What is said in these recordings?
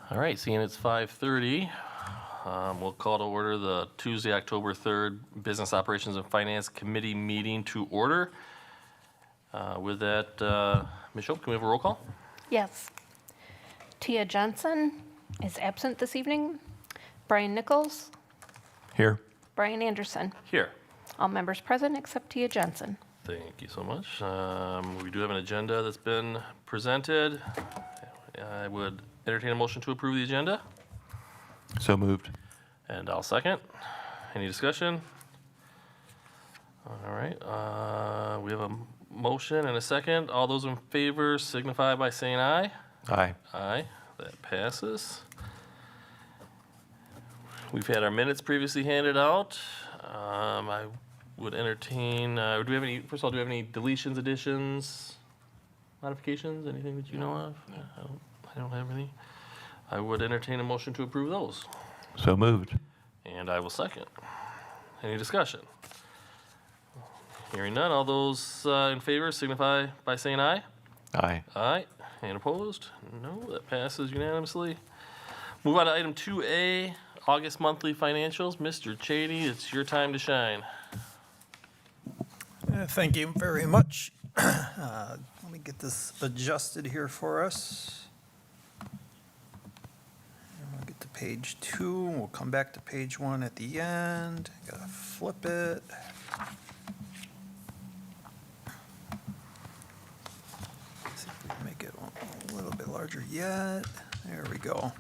All right, seeing it's 5:30, we'll call to order the Tuesday, October 3rd Business Operations and Finance Committee meeting to order. With that, Ms. Schopp, can we have a roll call? Yes. Tia Johnson is absent this evening. Brian Nichols, Here. Brian Anderson. Here. All members present except Tia Johnson. Thank you so much. We do have an agenda that's been presented. I would entertain a motion to approve the agenda, So moved. and I'll second. Any discussion? All right, we have a motion and a second. All those in favor signify by saying aye. Aye. Aye, that passes. We've had our minutes previously handed out. I would entertain, do we have any, first of all, do we have any deletions, additions, modifications, anything that you know of? I don't have any. I would entertain a motion to approve those, So moved. and I will second. Any discussion? Hearing none, all those in favor signify by saying aye. Aye. Aye. And opposed? No, that passes unanimously. Move on to item 2A, August monthly financials. Mr. Chady, it's your time to shine. Thank you very much. Let me get this adjusted here for us. And we'll get to page 2. We'll come back to page 1 at the end. Gotta flip it. See if we can make it a little bit larger yet. There we go.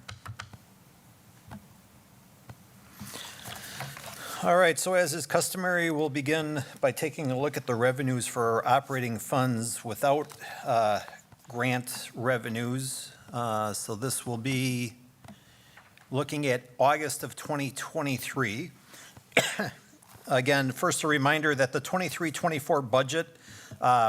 All right, so as is customary, we'll begin by taking a look at the revenues for our operating funds without grant revenues. So this will be looking at August of 2023. Again, first a reminder that the 23-24 budget,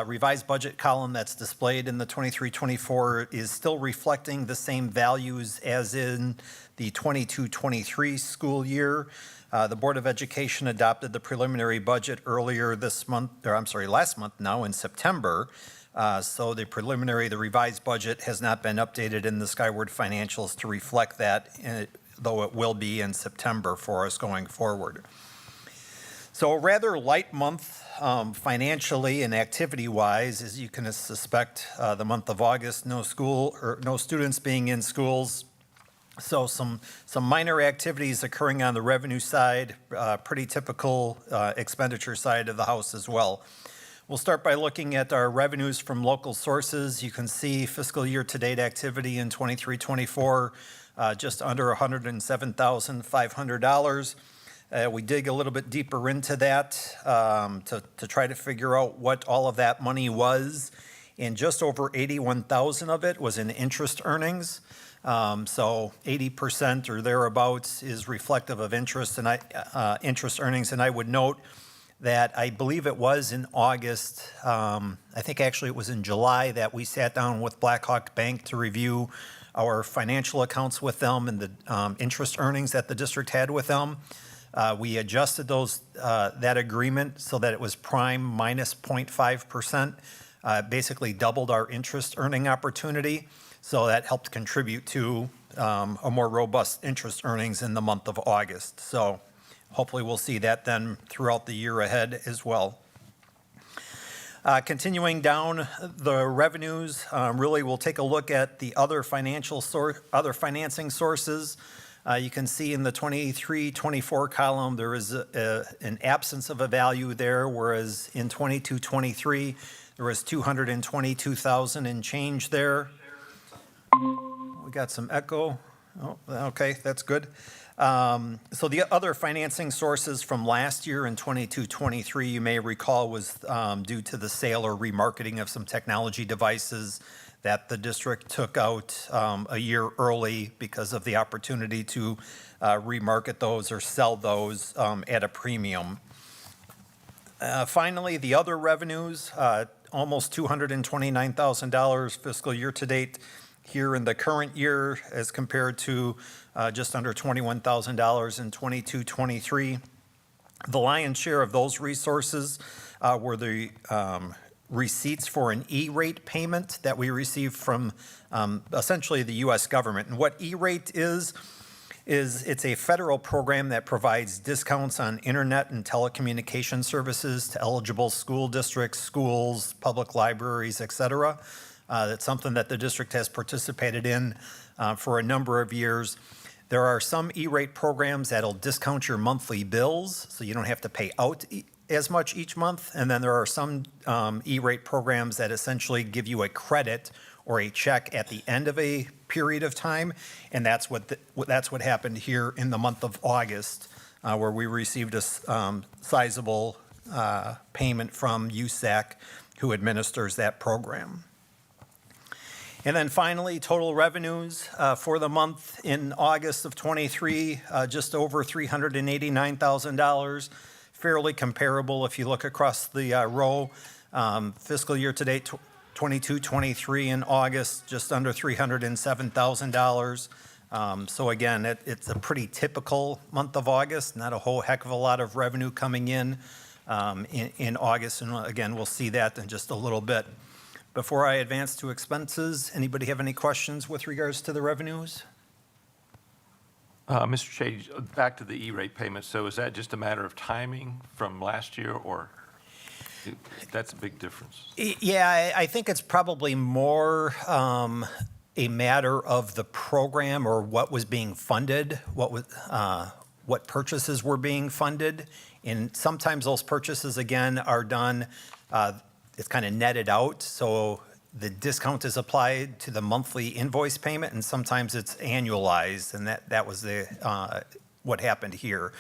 revised budget column that's displayed in the 23-24 is still reflecting the same values as in the 22-23 school year. The Board of Education adopted the preliminary budget earlier this month, or I'm sorry, last month now in September. So the revised budget has not been updated in the Skyward financials to reflect that, though it will be in September for us going forward. So a rather light month financially and activity-wise, as you can suspect, the month of August, no students being in schools. So some minor activities occurring on the revenue side, pretty typical expenditure side of the house as well. We'll start by looking at our revenues from local sources. You can see fiscal year to date activity in 23-24, just under $107,500. We dig a little bit deeper into that to try to figure out what all of that money was. And just over 81,000 of it was in interest earnings. So 80% or thereabouts is reflective of interest and interest earnings. And I would note that I believe it was in August, I think actually it was in July, that we sat down with Blackhawk Bank to review our financial accounts with them and the interest earnings that the district had with them. We adjusted that agreement so that it was prime minus 0.5%, basically doubled our interest earning opportunity. So that helped contribute to a more robust interest earnings in the month of August. So hopefully we'll see that then throughout the year ahead as well. Continuing down the revenues, really we'll take a look at the other financing sources. You can see in the 23-24 column there is an absence of a value there, whereas in 22-23 there was $222,000 and change there. We got some echo. Oh, okay, that's good. So the other financing sources from last year in 22-23, you may recall, was due to the sale or remarketing of some technology devices that the district took out a year early because of the opportunity to remarket those or sell those at a premium. Finally, the other revenues, almost $229,000 fiscal year to date here in the current year as compared to just under $21,000 in 22-23. The lion's share of those resources were the receipts for an E-rate payment that we received from essentially the U.S. government. And what E-rate is it's a federal program that provides discounts on internet and telecommunication services to eligible school districts, schools, public libraries, et cetera. That's something that the district has participated in for a number of years. There are some E-rate programs that'll discount your monthly bills, so you don't have to pay out as much each month. And then there are some E-rate programs that essentially give you a credit or a check at the end of a period of time. And that's what happened here in the month of August, where we received a sizable payment from USAC, who administers that program. And then finally, total revenues for the month in August of '23, just over $389,000, fairly comparable if you look across the row. Fiscal year to date, 22-23 in August, just under $307,000. So again, it's a pretty typical month of August, not a whole heck of a lot of revenue coming in August. And again, we'll see that in just a little bit. Before I advance to expenses, anybody have any questions with regards to the revenues? Mr. Shady, back to the E-rate payment. So is that just a matter of timing from last year, or that's a big difference? Yeah, I think it's probably more a matter of the program or what was being funded, what purchases were being funded. And sometimes those purchases, again, are done, it's kind of netted out. So the discount is applied to the monthly invoice payment, and sometimes it's annualized. And that was what happened here.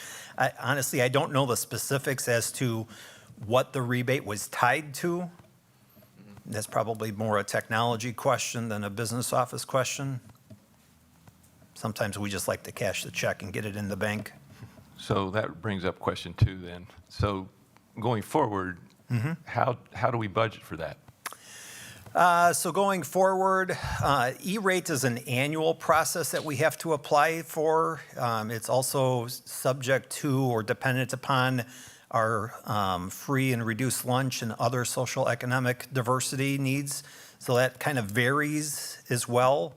Honestly, I don't know the specifics as to what the rebate was tied to. That's probably more a technology question than a business office question. Sometimes we just like to cash the check and get it in the bank. So that brings up question 2 then. So going forward, how do we budget for that? So going forward, E-rate is an annual process that we have to apply for. It's also subject to or dependent upon our free and reduced lunch and other social economic diversity needs. So that kind of varies as well.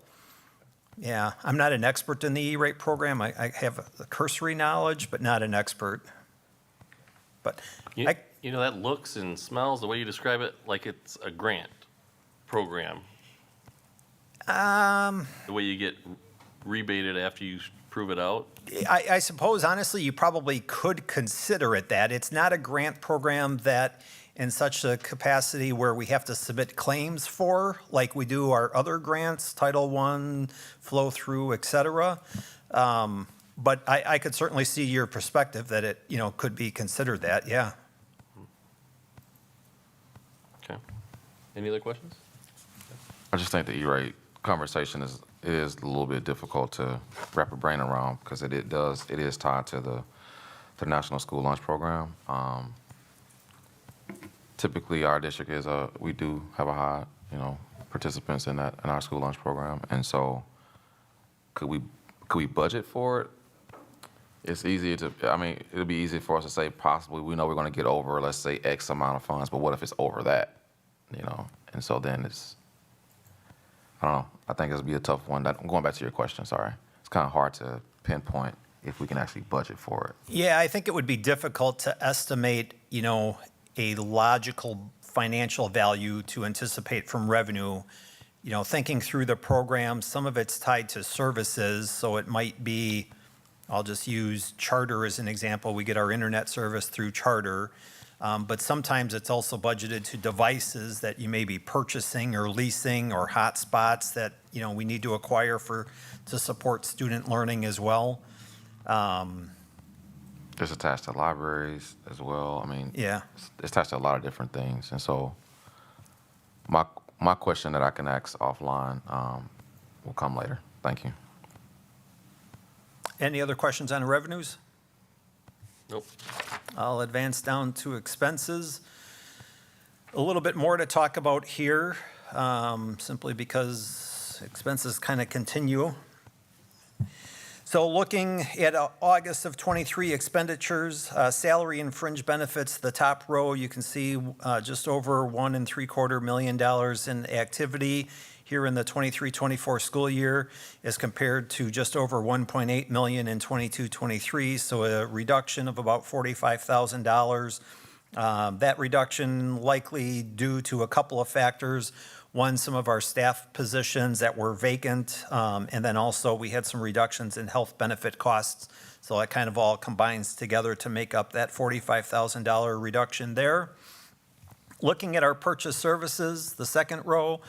Yeah, I'm not an expert in the E-rate program. I have a cursory knowledge, but not an expert. But You know, that looks and smells, the way you describe it, like it's a grant program. The way you get rebated after you prove it out. I suppose, honestly, you probably could consider it that. It's not a grant program that in such a capacity where we have to submit claims for, like we do our other grants, Title I, flow through, et cetera. But I could certainly see your perspective that it, could be considered that, yeah. Okay. Any other questions? I just think the E-rate conversation is a little bit difficult to wrap a brain around because it is tied to the National School Lunch Program. Typically, our district we do have a high, participants in our school lunch program, and so could we budget for it? It's easy it'll be easy for us to say possibly we know we're going to get over, let's say, X amount of funds, but what if it's over that, And so then I don't know. I think it'll be a tough one. I'm going back to your question, sorry. It's kind of hard to pinpoint if we can actually budget for it. Yeah, I think it would be difficult to estimate, a logical financial value to anticipate from revenue. Thinking through the program, some of it's tied to services, so it might be, I'll just use Charter as an example. We get our internet service through Charter, but sometimes it's also budgeted to devices that you may be purchasing or leasing or hotspots that, we need to acquire to support student learning as well. It's attached to libraries as well. Yeah. It's attached to a lot of different things. And so my question that I can ask offline will come later. Thank you. Any other questions on revenues? Nope. I'll advance down to expenses. A little bit more to talk about here, simply because expenses kind of continue. So looking at August of '23 expenditures, salary and fringe benefits, the top row, you can see just over $1.75 million in activity here in the 23-24 school year as compared to just over 1.8 million in 22-23, so a reduction of about $45,000. That reduction likely due to a couple of factors. One, some of our staff positions that were vacant, and then also we had some reductions in health benefit costs. So that kind of all combines together to make up that $45,000 reduction there. Looking at our purchase services, the second row,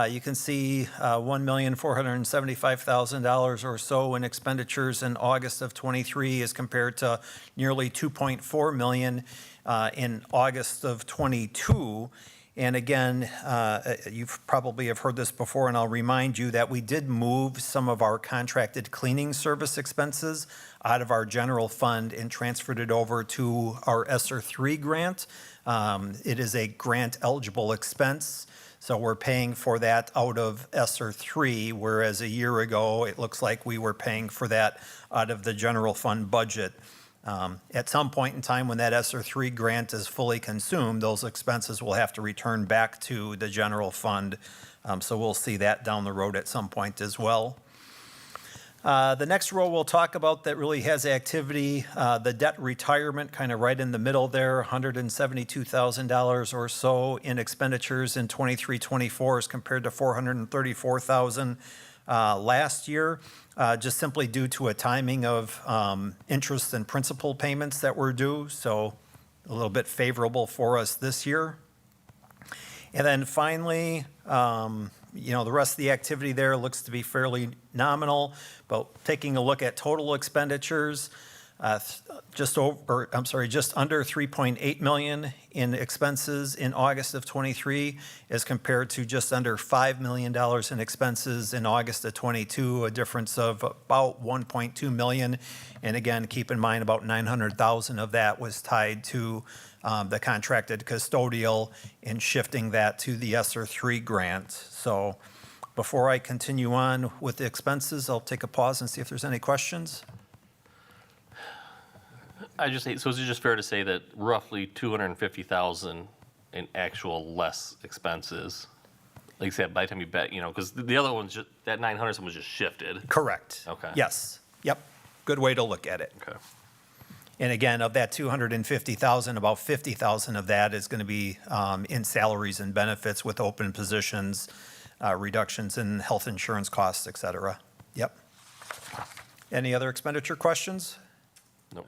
you can see $1,475,000 or so in expenditures in August of '23 as compared to nearly $2.4 million in August of '22. And again, you probably have heard this before, and I'll remind you that we did move some of our contracted cleaning service expenses out of our general fund and transferred it over to our ESSER 3 grant. It is a grant eligible expense, so we're paying for that out of ESSER 3, whereas a year ago, it looks like we were paying for that out of the general fund budget. At some point in time, when that ESSER 3 grant is fully consumed, those expenses will have to return back to the general fund. So we'll see that down the road at some point as well. The next row we'll talk about that really has activity, the debt retirement, kind of right in the middle there, $172,000 or so in expenditures in 23-24 as compared to $434,000 last year, just simply due to a timing of interest and principal payments that were due, so a little bit favorable for us this year. And then finally, the rest of the activity there looks to be fairly nominal, but taking a look at total expenditures, just under 3.8 million in expenses in August of '23 as compared to just under $5 million in expenses in August of '22, a difference of about 1.2 million. And again, keep in mind about 900,000 of that was tied to the contracted custodial and shifting that to the ESSER 3 grant. So before I continue on with the expenses, I'll take a pause and see if there's any questions. So is it just fair to say that roughly 250,000 in actual less expenses? Like I said, by the time you bet, because the other one's just, that 900 was just shifted. Correct. Okay. Yes. Yep. Good way to look at it. Okay. And again, of that 250,000, about 50,000 of that is going to be in salaries and benefits with open positions, reductions in health insurance costs, et cetera. Yep. Any other expenditure questions? Nope.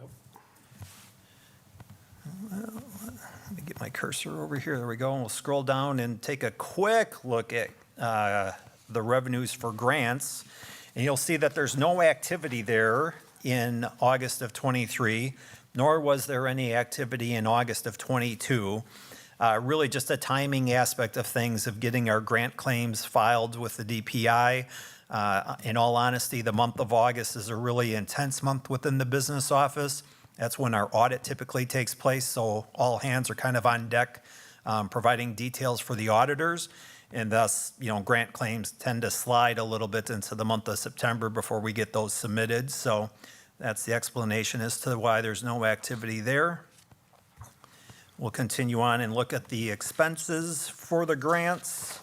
Let me get my cursor over here. There we go. And we'll scroll down and take a quick look at the revenues for grants. And you'll see that there's no activity there in August of '23, nor was there any activity in August of '22. Really just a timing aspect of things of getting our grant claims filed with the DPI. In all honesty, the month of August is a really intense month within the business office. That's when our audit typically takes place, so all hands are kind of on deck providing details for the auditors. And thus, grant claims tend to slide a little bit into the month of September before we get those submitted. So that's the explanation as to why there's no activity there. We'll continue on and look at the expenses for the grants.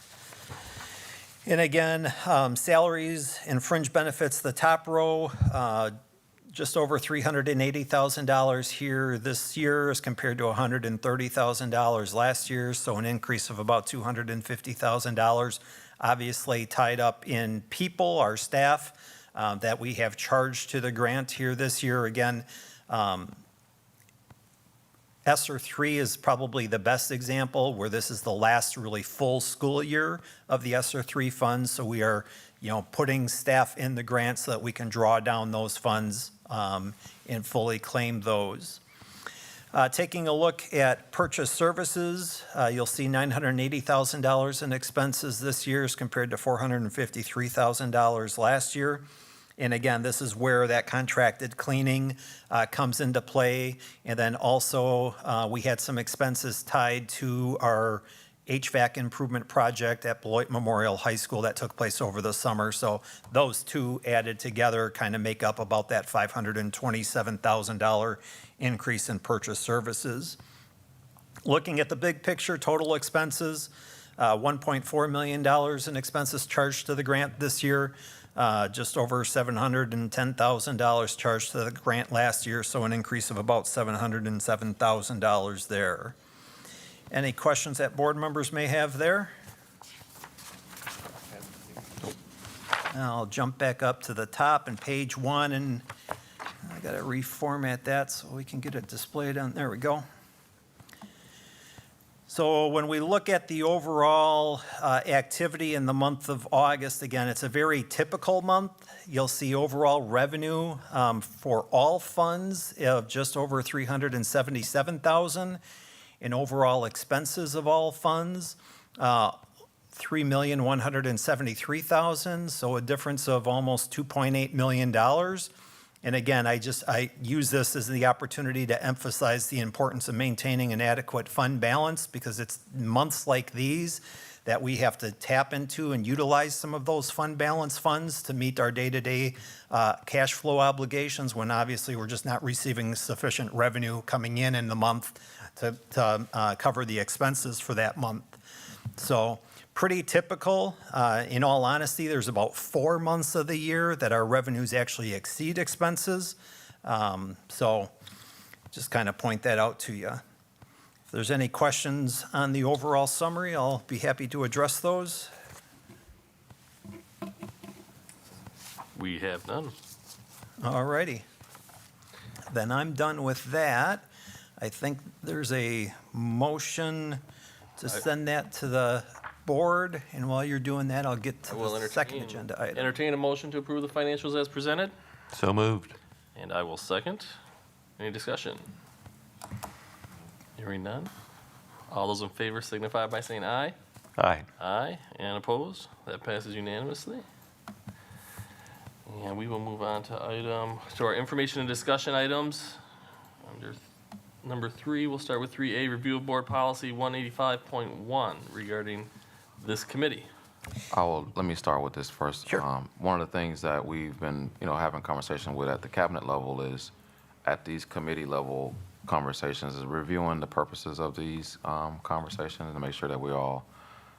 And again, salaries and fringe benefits, the top row, just over $380,000 here this year as compared to $130,000 last year, so an increase of about $250,000. Obviously tied up in people, our staff, that we have charged to the grant here this year. Again, ESSER 3 is probably the best example where this is the last really full school year of the ESSER 3 funds, so we are putting staff in the grant so that we can draw down those funds and fully claim those. Taking a look at purchase services, you'll see $980,000 in expenses this year as compared to $453,000 last year. And again, this is where that contracted cleaning comes into play. And then also, we had some expenses tied to our HVAC improvement project at Beloit Memorial High School that took place over the summer. So those two added together kind of make up about that $527,000 increase in purchase services. Looking at the big picture, total expenses, $1.4 million in expenses charged to the grant this year, just over $710,000 charged to the grant last year, so an increase of about $707,000 there. Any questions that board members may have there? I'll jump back up to the top and page 1, and I got to reformat that so we can get it displayed on, there we go. So when we look at the overall activity in the month of August, again, it's a very typical month. You'll see overall revenue for all funds of just over $377,000, and overall expenses of all funds, $3,173,000, so a difference of almost $2.8 million. And again, I use this as the opportunity to emphasize the importance of maintaining an adequate fund balance, because it's months like these that we have to tap into and utilize some of those fund balance funds to meet our day-to-day cash flow obligations, when obviously we're just not receiving sufficient revenue coming in the month to cover the expenses for that month. So pretty typical. In all honesty, there's about 4 months of the year that our revenues actually exceed expenses. So just kind of point that out to you. If there's any questions on the overall summary, I'll be happy to address those. We have none. All righty. Then I'm done with that. I think there's a motion to send that to the board, and while you're doing that, I'll get to I will the second agenda item. entertain a motion to approve the financials as presented, So moved. and I will second. Any discussion? Hearing none. All those in favor signify by saying aye. Aye. Aye, and opposed? That passes unanimously. And we will move on to our information and discussion items. Under number 3, we'll start with 3A, review of board policy 185.1 regarding this committee. Let me start with this first. Sure. One of the things that we've been, having conversation with at the cabinet level is, at these committee level conversations, is reviewing the purposes of these conversations to make sure that we all,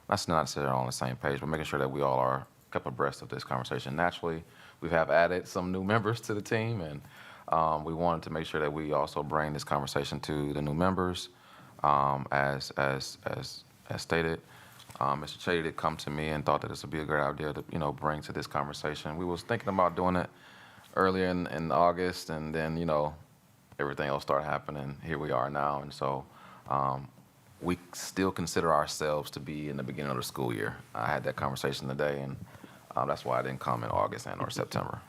that's not necessarily on the same page, but making sure that we all are kept abreast of this conversation. Naturally, we have added some new members to the team, and we wanted to make sure that we also bring this conversation to the new members, as stated. Mr. Chady did come to me and thought that this would be a great idea to, bring to this conversation. We was thinking about doing it earlier in August, and then, everything else started happening. Here we are now, and so we still consider ourselves to be in the beginning of the school year. I had that conversation today, and that's why I didn't come in August and or September.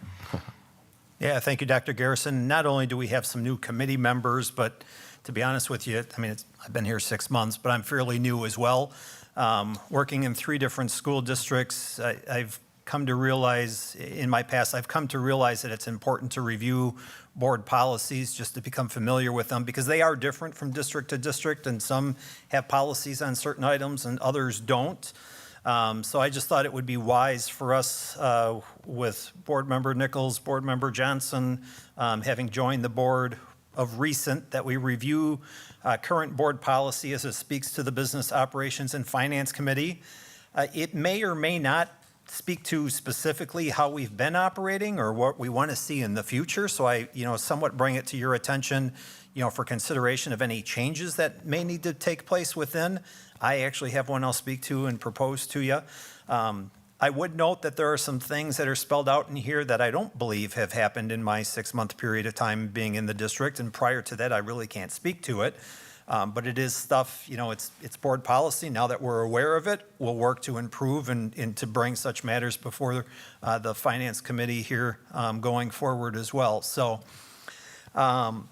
Yeah, thank you, Dr. Garrison. Not only do we have some new committee members, but to be honest with you, I've been here 6 months, but I'm fairly new as well. Working in 3 different school districts, I've come to realize, in my past, I've come to realize that it's important to review board policies just to become familiar with them, because they are different from district to district, and some have policies on certain items and others don't. So I just thought it would be wise for us, with Board Member Nichols, Board Member Johnson, having joined the board of recent, that we review current board policy as it speaks to the Business Operations and Finance Committee. It may or may not speak to specifically how we've been operating or what we want to see in the future. So I, somewhat bring it to your attention, for consideration of any changes that may need to take place within. I actually have one I'll speak to and propose to you. I would note that there are some things that are spelled out in here that I don't believe have happened in my 6-month period of time being in the district, and prior to that, I really can't speak to it. But it is stuff, it's board policy. Now that we're aware of it, we'll work to improve and to bring such matters before the Finance Committee here going forward as well. So not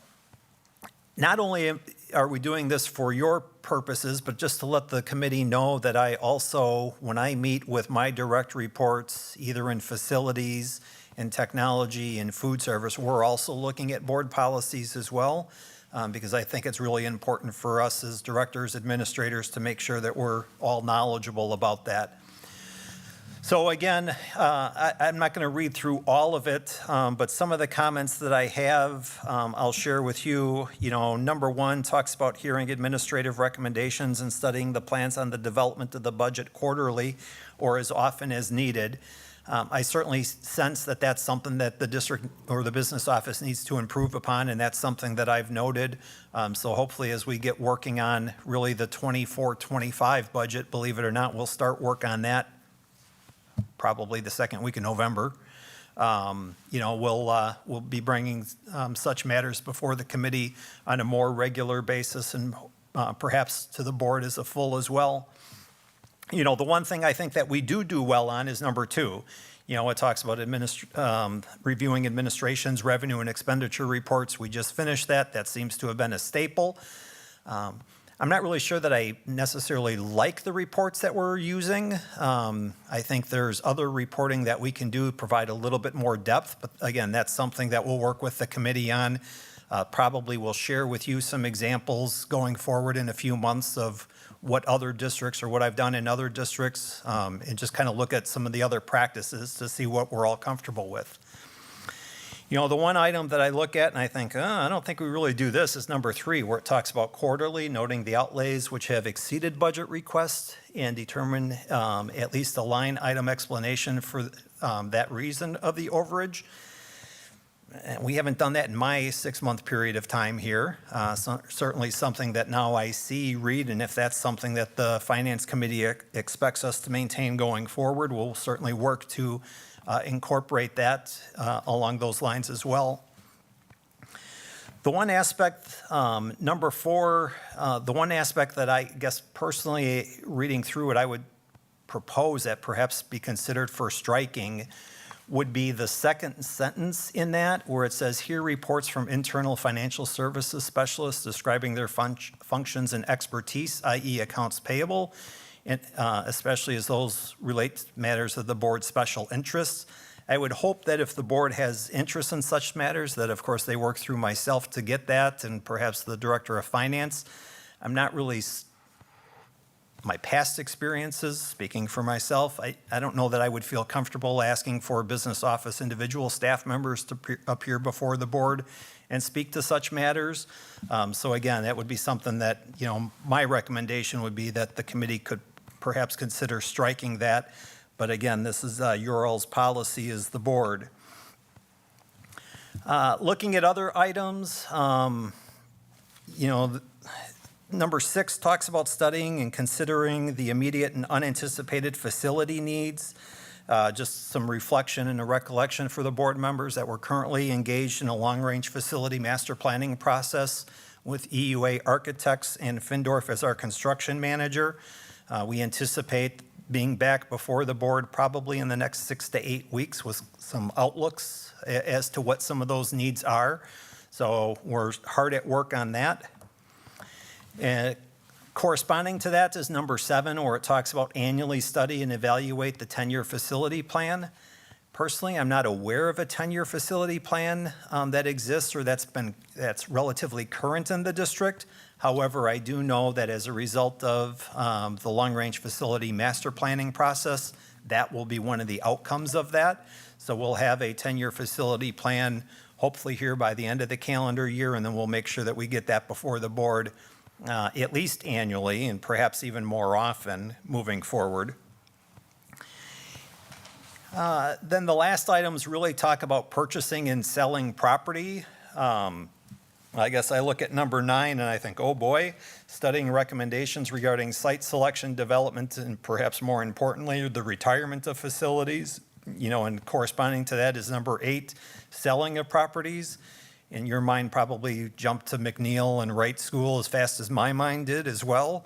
only are we doing this for your purposes, but just to let the committee know that I also, when I meet with my direct reports, either in facilities, in technology, in food service, we're also looking at board policies as well. because I think it's really important for us as directors, administrators, to make sure that we're all knowledgeable about that. So again, I'm not going to read through all of it, but some of the comments that I have, I'll share with you. You know, number one talks about hearing administrative recommendations and studying the plans on the development of the budget quarterly or as often as needed. I certainly sense that that's something that the district or the business office needs to improve upon, and that's something that I've noted. So hopefully as we get working on really the 24-25 budget, believe it or not, we'll start work on that probably the second week of November. You know, we'll be bringing such matters before the committee on a more regular basis and perhaps to the board as a full as well. You know, the one thing I think that we do well on is number 2. You know, it talks about reviewing administration's revenue and expenditure reports. We just finished that. That seems to have been a staple. I'm not really sure that I necessarily like the reports that we're using. I think there's other reporting that we can do, provide a little bit more depth, but again, that's something that we'll work with the committee on. Probably we'll share with you some examples going forward in a few months of what other districts or what I've done in other districts, and just kind of look at some of the other practices to see what we're all comfortable with. You know, the one item that I look at and I think, I don't think we really do this is number 3, where it talks about quarterly, noting the outlays which have exceeded budget requests and determine at least a line item explanation for that reason of the overage. And we haven't done that in my 6-month period of time here. So certainly something that now I see, read, and if that's something that the Finance Committee expects us to maintain going forward, we'll certainly work to incorporate that along those lines as well. The one aspect, number 4, the one aspect that I guess personally reading through it, I would propose that perhaps be considered for striking would be the second sentence in that where it says, here reports from internal financial services specialists describing their functions and expertise, i.e. accounts payable, and especially as those relate to matters of the board's special interests. I would hope that if the board has interest in such matters, that of course they work through myself to get that and perhaps the director of finance. I'm not really, my past experiences, speaking for myself, I don't know that I would feel comfortable asking for business office individual staff members to appear before the board and speak to such matters. So again, that would be something that, you know, my recommendation would be that the committee could perhaps consider striking that. But again, this is your all's policy as the board. Looking at other items, you know, number 6 talks about studying and considering the immediate and unanticipated facility needs. Just some reflection and a recollection for the board members that we're currently engaged in a long-range facility master planning process with EUA Architects and Findorf as our construction manager. We anticipate being back before the board probably in the next 6 to 8 weeks with some outlooks as to what some of those needs are. So we're hard at work on that. And corresponding to that is number 7, where it talks about annually study and evaluate the 10-year facility plan. Personally, I'm not aware of a 10-year facility plan that exists or that's relatively current in the district. However, I do know that as a result of the long-range facility master planning process, that will be one of the outcomes of that. So we'll have a 10-year facility plan hopefully here by the end of the calendar year, and then we'll make sure that we get that before the board at least annually and perhaps even more often moving forward. Then the last items really talk about purchasing and selling property. I guess I look at number 9 and I think, oh boy, studying recommendations regarding site selection, development, and perhaps more importantly, the retirement of facilities. You know, and corresponding to that is number 8, selling of properties. And your mind probably jumped to McNeil and Wright School as fast as my mind did as well.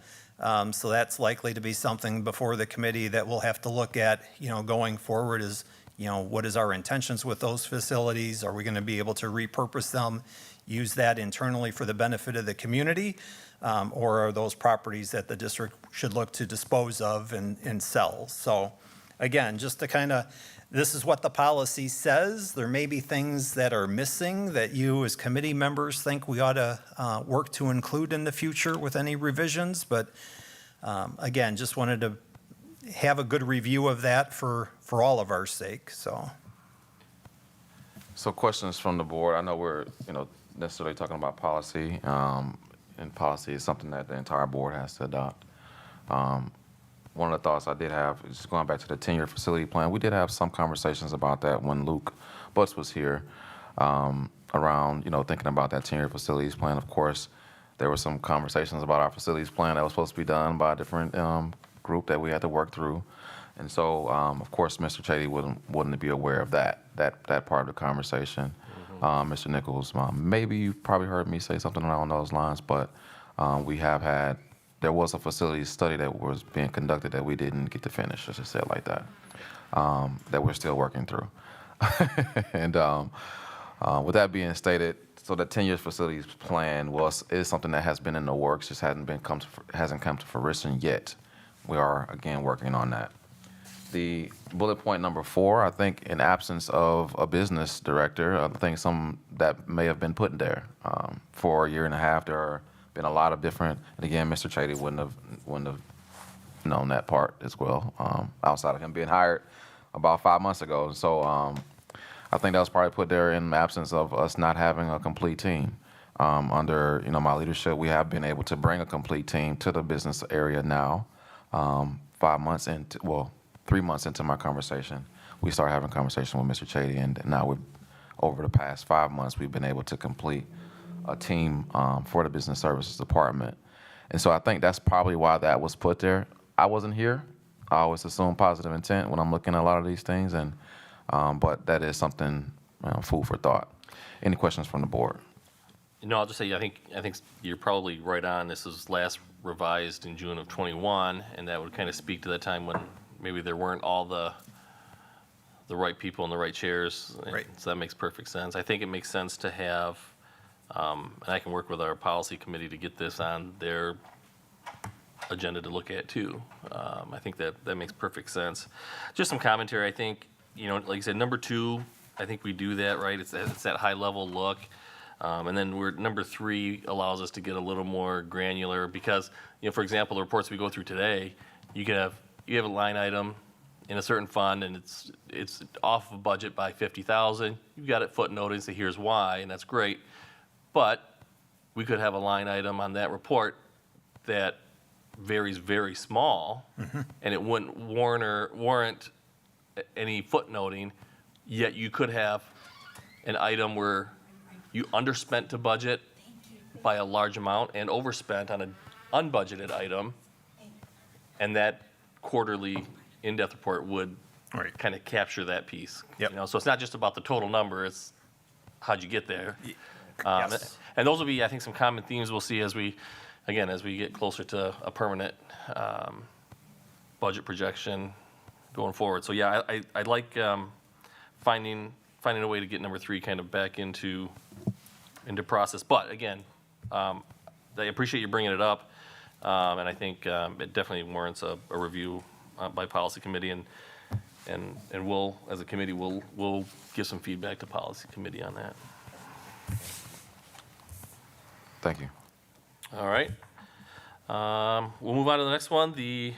So that's likely to be something before the committee that we'll have to look at, you know, going forward is, you know, what is our intentions with those facilities? Are we going to be able to repurpose them, use that internally for the benefit of the community? Or are those properties that the district should look to dispose of and sell? So again, just to kind of this is what the policy says. There may be things that are missing that you as committee members think we ought to work to include in the future with any revisions, but again, just wanted to have a good review of that for all of our sake, so. So questions from the board. I know we're, necessarily talking about policy, and policy is something that the entire board has to adopt. One of the thoughts I did have is just going back to the 10-year facility plan. We did have some conversations about that when Luke Butts was here, around, thinking about that 10-year facilities plan. Of course, there were some conversations about our facilities plan that was supposed to be done by a different group that we had to work through. And so, of course, Mr. Chady wouldn't be aware of that part of the conversation. Mr. Nichols, maybe you probably heard me say something along those lines, but there was a facility study that was being conducted that we didn't get to finish, let's just say it like that, that we're still working through. And with that being stated, so the 10-year facilities plan is something that has been in the works, just hasn't come to fruition yet. We are, again, working on that. The bullet point number 4, I think in absence of a business director, I think some that may have been put there. For a year and a half, there have been a lot of different, and again, Mr. Chady wouldn't have known that part as well, outside of him being hired about 5 months ago. So I think that was probably put there in the absence of us not having a complete team. Under my leadership, we have been able to bring a complete team to the business area now. 3 months into my conversation, we started having a conversation with Mr. Chady, and now over the past 5 months, we've been able to complete a team for the business services department. And so I think that's probably why that was put there. I wasn't here. I always assume positive intent when I'm looking at a lot of these things, and but that is something food for thought. Any questions from the board? I'll just say, I think you're probably right on. This was last revised in June of '21, and that would kind of speak to that time when maybe there weren't all the right people in the right chairs. Right. So that makes perfect sense. I think it makes sense to have, and I can work with our policy committee to get this on their agenda to look at too. I think that makes perfect sense. Just some commentary, I think, like I said, number 2, I think we do that, right? It's that high level look. And then number 3 allows us to get a little more granular because, for example, the reports we go through today, you have a line item in a certain fund and it's off of budget by $50,000. You've got it footnoted and say here's why, and that's great. But we could have a line item on that report that varies very small, and it wouldn't warrant any footnoting. Yet you could have an item where you underspent to budget by a large amount and overspent on an unbudgeted item, and that quarterly in-depth report would Right. kind of capture that piece. Yep. So it's not just about the total number, it's how'd you get there. Yes. And those will be, I think, some common themes we'll see as we get closer to a permanent budget projection going forward. So yeah, I like finding a way to get number 3 kind of back into process. But again, I appreciate you bringing it up, and I think it definitely warrants a review by policy committee, and we'll, as a committee, we'll give some feedback to policy committee on that. Thank you. All right. We'll move on to the next one, the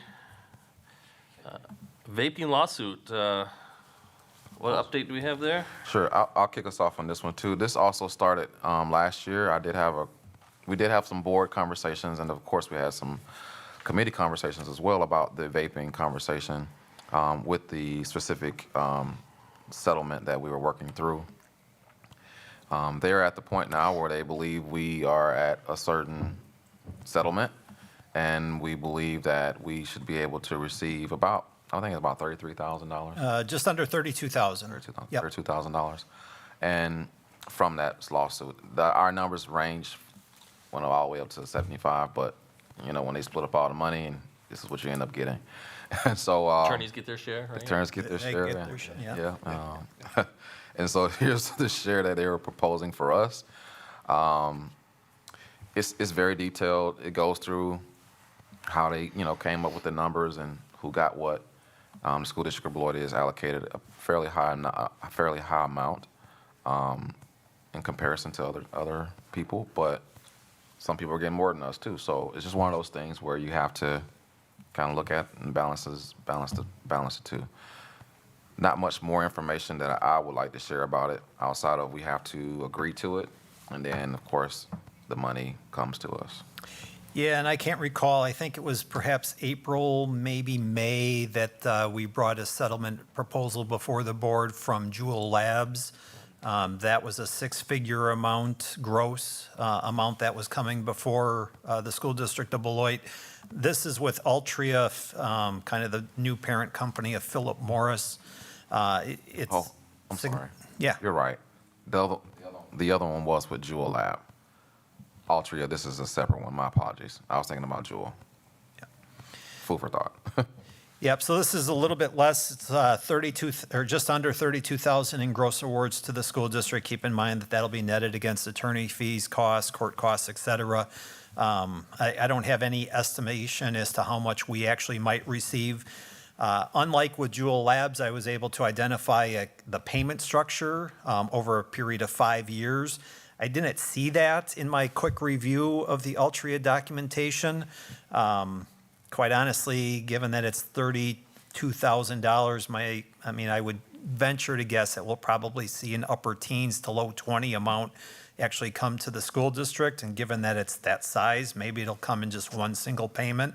vaping lawsuit. What update do we have there? Sure, I'll kick us off on this one too. This also started last year. We did have some board conversations, and of course we had some committee conversations as well about the vaping conversation with the specific settlement that we were working through. They're at the point now where they believe we are at a certain settlement, and we believe that we should be able to receive about, I think it's about $33,000. Just under 32,000. Yep. $32,000. And from that lawsuit, our numbers range went all the way up to 75, but when they split up all the money, and this is what you end up getting. And so Attorneys get their share, right? attorneys get their They share. get their share, yeah. And so here's the share that they were proposing for us. It's very detailed. It goes through how they came up with the numbers and who got what. The school district of Beloit is allocated a fairly high amount in comparison to other people, but some people are getting more than us too. So it's just one of those things where you have to kind of look at and balance the two. Not much more information that I would like to share about it outside of we have to agree to it, and then of course the money comes to us. Yeah, and I can't recall, I think it was perhaps April, maybe May, that we brought a settlement proposal before the board from Jewel Labs. That was a six-figure amount, gross amount that was coming before the school district of Beloit. This is with Altria, kind of the new parent company of Philip Morris. It's Oh, I'm sorry. Yeah. You're right. The other one was with Jewel Lab. Altria, this is a separate one. My apologies. I was thinking about Jewel. Food for thought. Yep, so this is a little bit less, it's 32, or just under 32,000 in gross awards to the school district. Keep in mind that that'll be netted against attorney fees, costs, court costs, et cetera. I don't have any estimation as to how much we actually might receive. Unlike with Jewel Labs, I was able to identify the payment structure over a period of 5 years. I didn't see that in my quick review of the Altria documentation. Quite honestly, given that it's $32,000, I would venture to guess that we'll probably see an upper teens to low 20 amount actually come to the school district. And given that it's that size, maybe it'll come in just one single payment.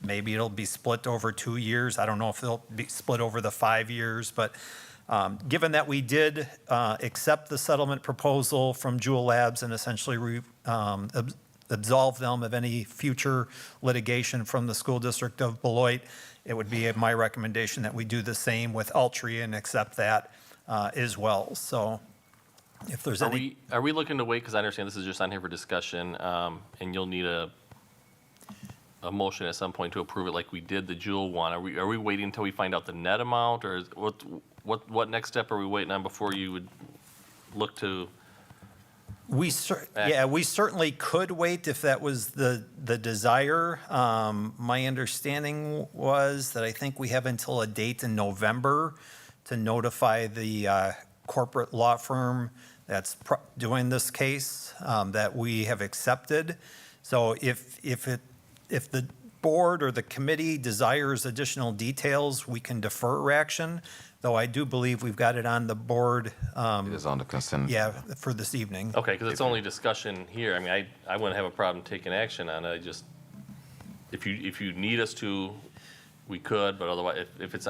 Maybe it'll be split over 2 years. I don't know if it'll be split over the 5 years, but given that we did accept the settlement proposal from Jewel Labs and essentially absolve them of any future litigation from the school district of Beloit, it would be my recommendation that we do the same with Altria and accept that as well. So if there's any. Are we looking to wait, because I understand this is just on here for discussion, and you'll need a motion at some point to approve it like we did the Jewel one. Are we waiting until we find out the net amount, or what next step are we waiting on before you would look to? We certainly could wait if that was the desire. My understanding was that I think we have until a date in November to notify the corporate law firm that's doing this case that we have accepted. So if the board or the committee desires additional details, we can defer action, though I do believe we've got it on the board. It is on the consent. Yeah, for this evening. Okay, because it's only discussion here. I mean, I wouldn't have a problem taking action on it. I just, if you need us to, we could, but otherwise, if it's,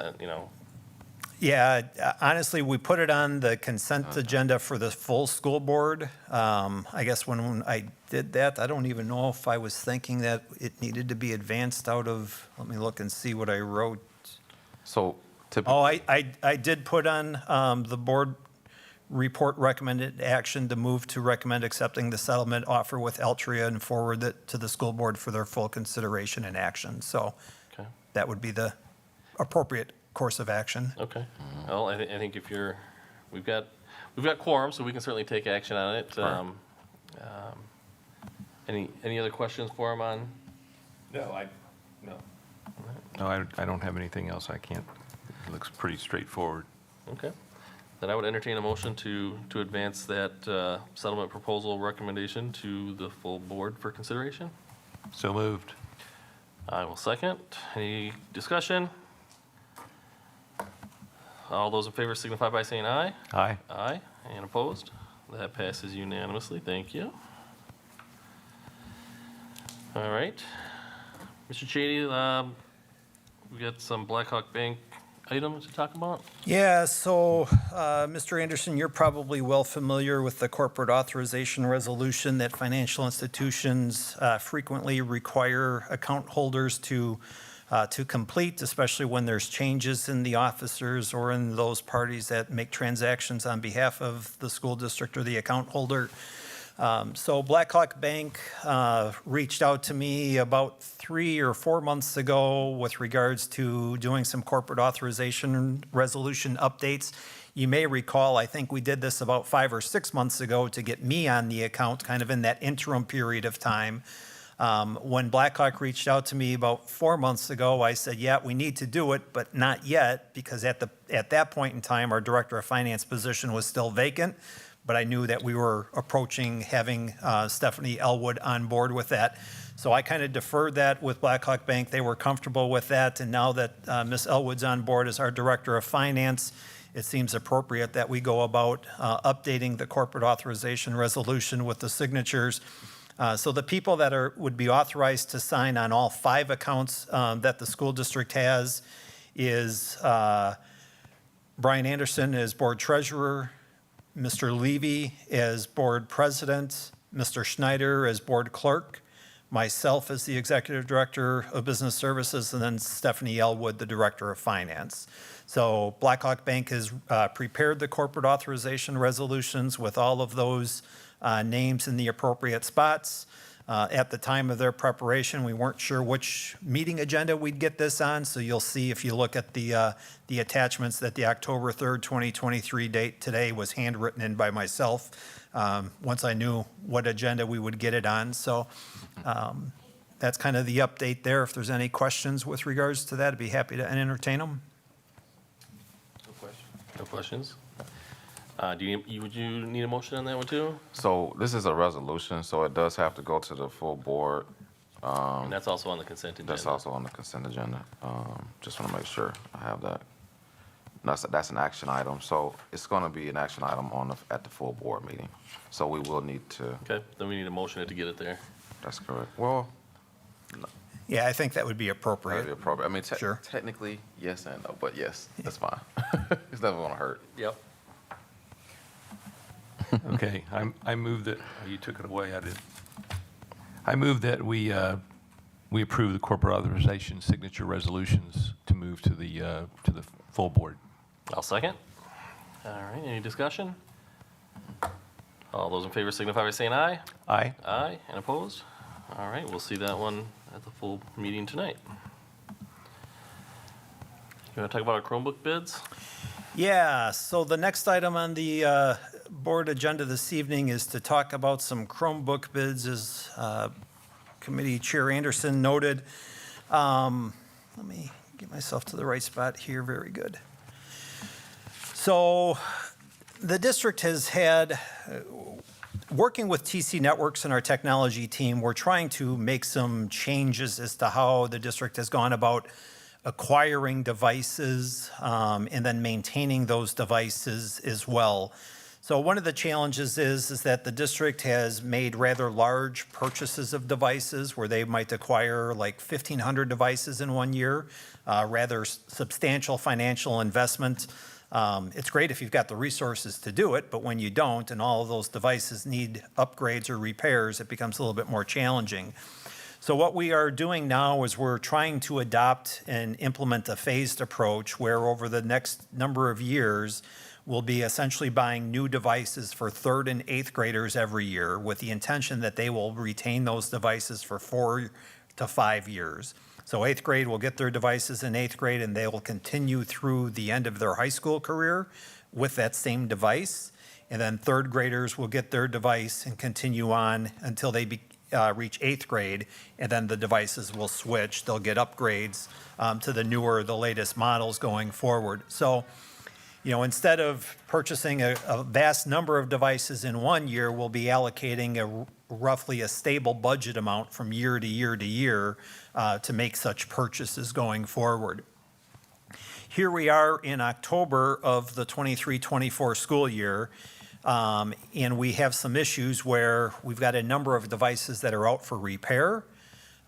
Yeah, honestly, we put it on the consent agenda for the full school board. I guess when I did that, I don't even know if I was thinking that it needed to be advanced out of, let me look and see what I wrote. So typically. Oh, I did put on the board report recommended action to move to recommend accepting the settlement offer with Altria and forward it to the school board for their full consideration and action. So okay. that would be the appropriate course of action. Okay. Well, I think if we've got quorum, so we can certainly take action on it. Right. Any other questions for him on? No, I don't have anything else. I can't. It looks pretty straightforward. Okay. Then I would entertain a motion to advance that settlement proposal recommendation to the full board for consideration. So moved. I will second. Any discussion? All those in favor signify by saying aye. Aye. Aye. And opposed? That passes unanimously. Thank you. All right. Mr. Cheney, we got some Blackhawk Bank items to talk about? Yeah, so, Mr. Anderson, you're probably well familiar with the corporate authorization resolution that financial institutions frequently require account holders to complete, especially when there's changes in the officers or in those parties that make transactions on behalf of the school district or the account holder. So Blackhawk Bank reached out to me about 3 or 4 months ago with regards to doing some corporate authorization resolution updates. You may recall, I think we did this about 5 or 6 months ago to get me on the account, kind of in that interim period of time. When Blackhawk reached out to me about 4 months ago, I said, yeah, we need to do it, but not yet, because at that point in time, our Director of Finance position was still vacant, but I knew that we were approaching having Stephanie Elwood on board with that. So I kind of deferred that with Blackhawk Bank. They were comfortable with that, and now that Ms. Elwood's on board as our Director of Finance, it seems appropriate that we go about updating the corporate authorization resolution with the signatures. So the people that would be authorized to sign on all 5 accounts that the school district has is Brian Anderson as Board Treasurer, Mr. Levy as Board President, Mr. Schneider as Board Clerk, myself as the Executive Director of Business Services, and then Stephanie Elwood, the Director of Finance. So Blackhawk Bank has prepared the corporate authorization resolutions with all of those names in the appropriate spots. At the time of their preparation, we weren't sure which meeting agenda we'd get this on, so you'll see if you look at the attachments that the October 3rd, 2023 date today was handwritten in by myself once I knew what agenda we would get it on. So that's kind of the update there. If there's any questions with regards to that, I'd be happy to entertain them. No questions? Would you need a motion on that one too? So this is a resolution, so it does have to go to the full board. And that's also on the consent agenda. That's also on the consent agenda. Just want to make sure I have that. That's an action item, so it's going to be an action item at the full board meeting. So we will need to, Okay, then we need a motion to get it there. that's correct. Well, Yeah, I think that would be that'd appropriate. be appropriate. I mean, Sure. technically, yes and no, but yes, that's fine. It's never going to hurt. Yep. Okay, I move that, oh, you took it away, I didn't. I move that we approve the corporate authorization signature resolutions to move to the full board. I'll second. All right, any discussion? All those in favor signify by saying aye. Aye? Aye, and opposed? All right, we'll see that one at the full meeting tonight. You want to talk about our Chromebook bids? Yeah, so the next item on the board agenda this evening is to talk about some Chromebook bids, as Committee Chair Anderson noted. Let me get myself to the right spot here. Very good. So the district has had, working with TC Networks and our technology team, we're trying to make some changes as to how the district has gone about acquiring devices and then maintaining those devices as well. So one of the challenges is that the district has made rather large purchases of devices where they might acquire like 1,500 devices in 1 year, rather substantial financial investment. It's great if you've got the resources to do it, but when you don't and all of those devices need upgrades or repairs, it becomes a little bit more challenging. So what we are doing now is we're trying to adopt and implement a phased approach where over the next number of years, we'll be essentially buying new devices for 3rd and 8th graders every year with the intention that they will retain those devices for 4 to 5 years. So 8th grade will get their devices in 8th grade and they will continue through the end of their high school career with that same device. And then 3rd graders will get their device and continue on until they reach 8th grade, and then the devices will switch. They'll get upgrades to the newer, the latest models going forward. So, you know, instead of purchasing a vast number of devices in 1 year, we'll be allocating roughly a stable budget amount from year to year to year to make such purchases going forward. Here we are in October of the 23-24 school year. And we have some issues where we've got a number of devices that are out for repair,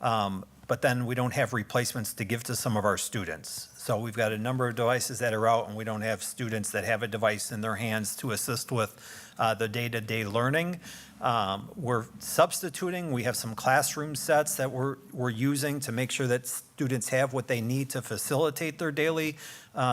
but then we don't have replacements to give to some of our students. So we've got a number of devices that are out and we don't have students that have a device in their hands to assist with the day-to-day learning. We're substituting. We have some classroom sets that we're using to make sure that students have what they need to facilitate their daily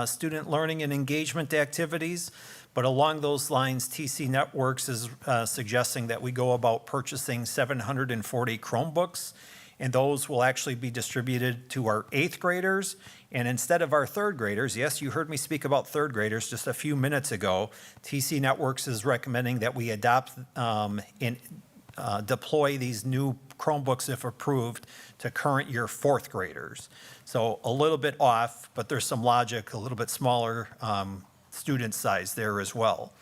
student learning and engagement activities. But along those lines, TC Networks is suggesting that we go about purchasing 740 Chromebooks, and those will actually be distributed to our 8th graders. And instead of our 3rd graders, yes, you heard me speak about 3rd graders just a few minutes ago, TC Networks is recommending that we adopt and deploy these new Chromebooks, if approved, to current year fourth graders. So a little bit off, but there's some logic, a little bit smaller student size there as well.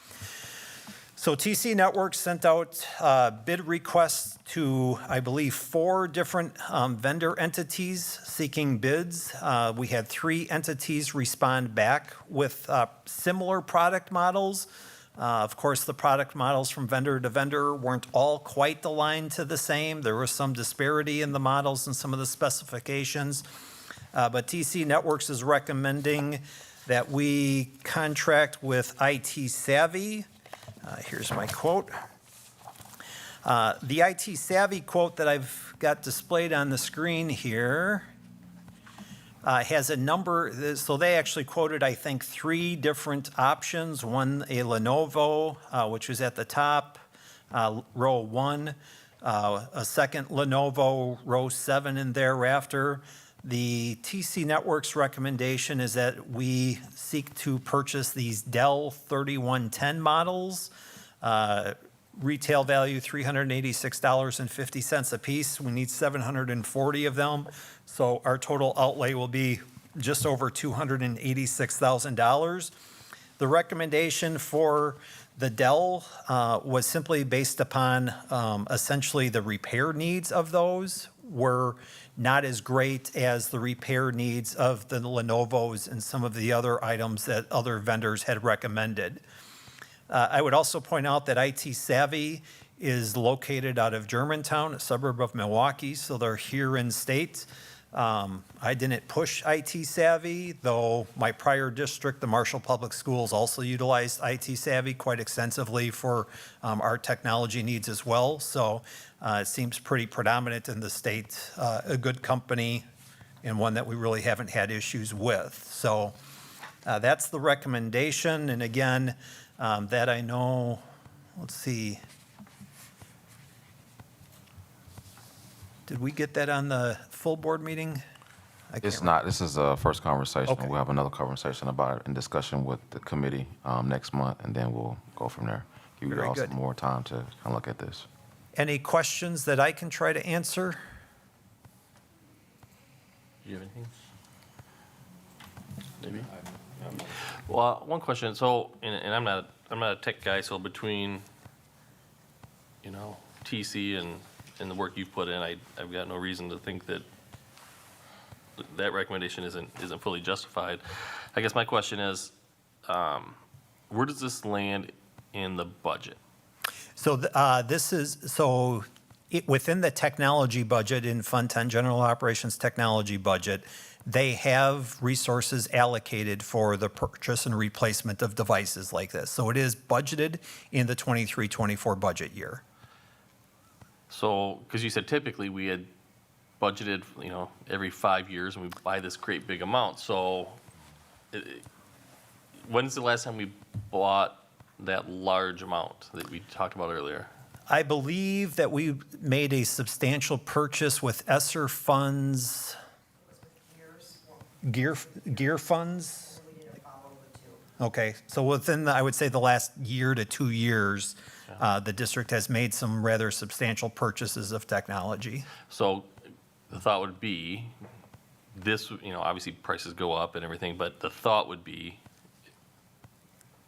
So TC Networks sent out bid requests to, I believe, 4 different vendor entities seeking bids. We had 3 entities respond back with similar product models. Of course, the product models from vendor to vendor weren't all quite aligned to the same. There was some disparity in the models and some of the specifications. But TC Networks is recommending that we contract with IT Savvy. Here's my quote. The IT Savvy quote that I've got displayed on the screen here has a number, so they actually quoted, I think, 3 different options. One, a Lenovo, which was at the top, row 1, a second Lenovo, row 7 and thereafter. The TC Networks recommendation is that we seek to purchase these Dell 3110 models, retail value $386.50 a piece. We need 740 of them, so our total outlay will be just over $286,000. The recommendation for the Dell was simply based upon essentially the repair needs of those were not as great as the repair needs of the Lenovo's and some of the other items that other vendors had recommended. I would also point out that IT Savvy is located out of Germantown, a suburb of Milwaukee, so they're here in state. I didn't push IT Savvy, though my prior district, the Marshall Public Schools, also utilized IT Savvy quite extensively for our technology needs as well. So it seems pretty predominant in the state, a good company and one that we really haven't had issues with. So that's the recommendation. And again, that I know, let's see. Did we get that on the full board meeting? I can't It's not, this is a first conversation. Okay. We'll have another conversation about it in discussion with the committee next month, and then we'll go from there. Give you Very all some good. more time to kind of look at this. Any questions that I can try to answer? Do you have anything? Maybe? Well, one question, so, and I'm not a tech guy, so between, you know, TC and the work you've put in, I've got no reason to think that that recommendation isn't fully justified. I guess my question is, where does this land in the budget? So this is, so within the technology budget in Fund 10, General Operations Technology Budget, they have resources allocated for the purchase and replacement of devices like this. So it is budgeted in the 23-24 budget year. So, because you said typically we had budgeted, you know, every 5 years and we buy this great big amount. So when's the last time we bought that large amount that we talked about earlier? I believe that we made a substantial purchase with ESSER funds, gear funds. Okay, so within, I would say the last year to 2 years, the district has made some rather substantial purchases of technology. So the thought would be, this, you know, obviously prices go up and everything, but the thought would be,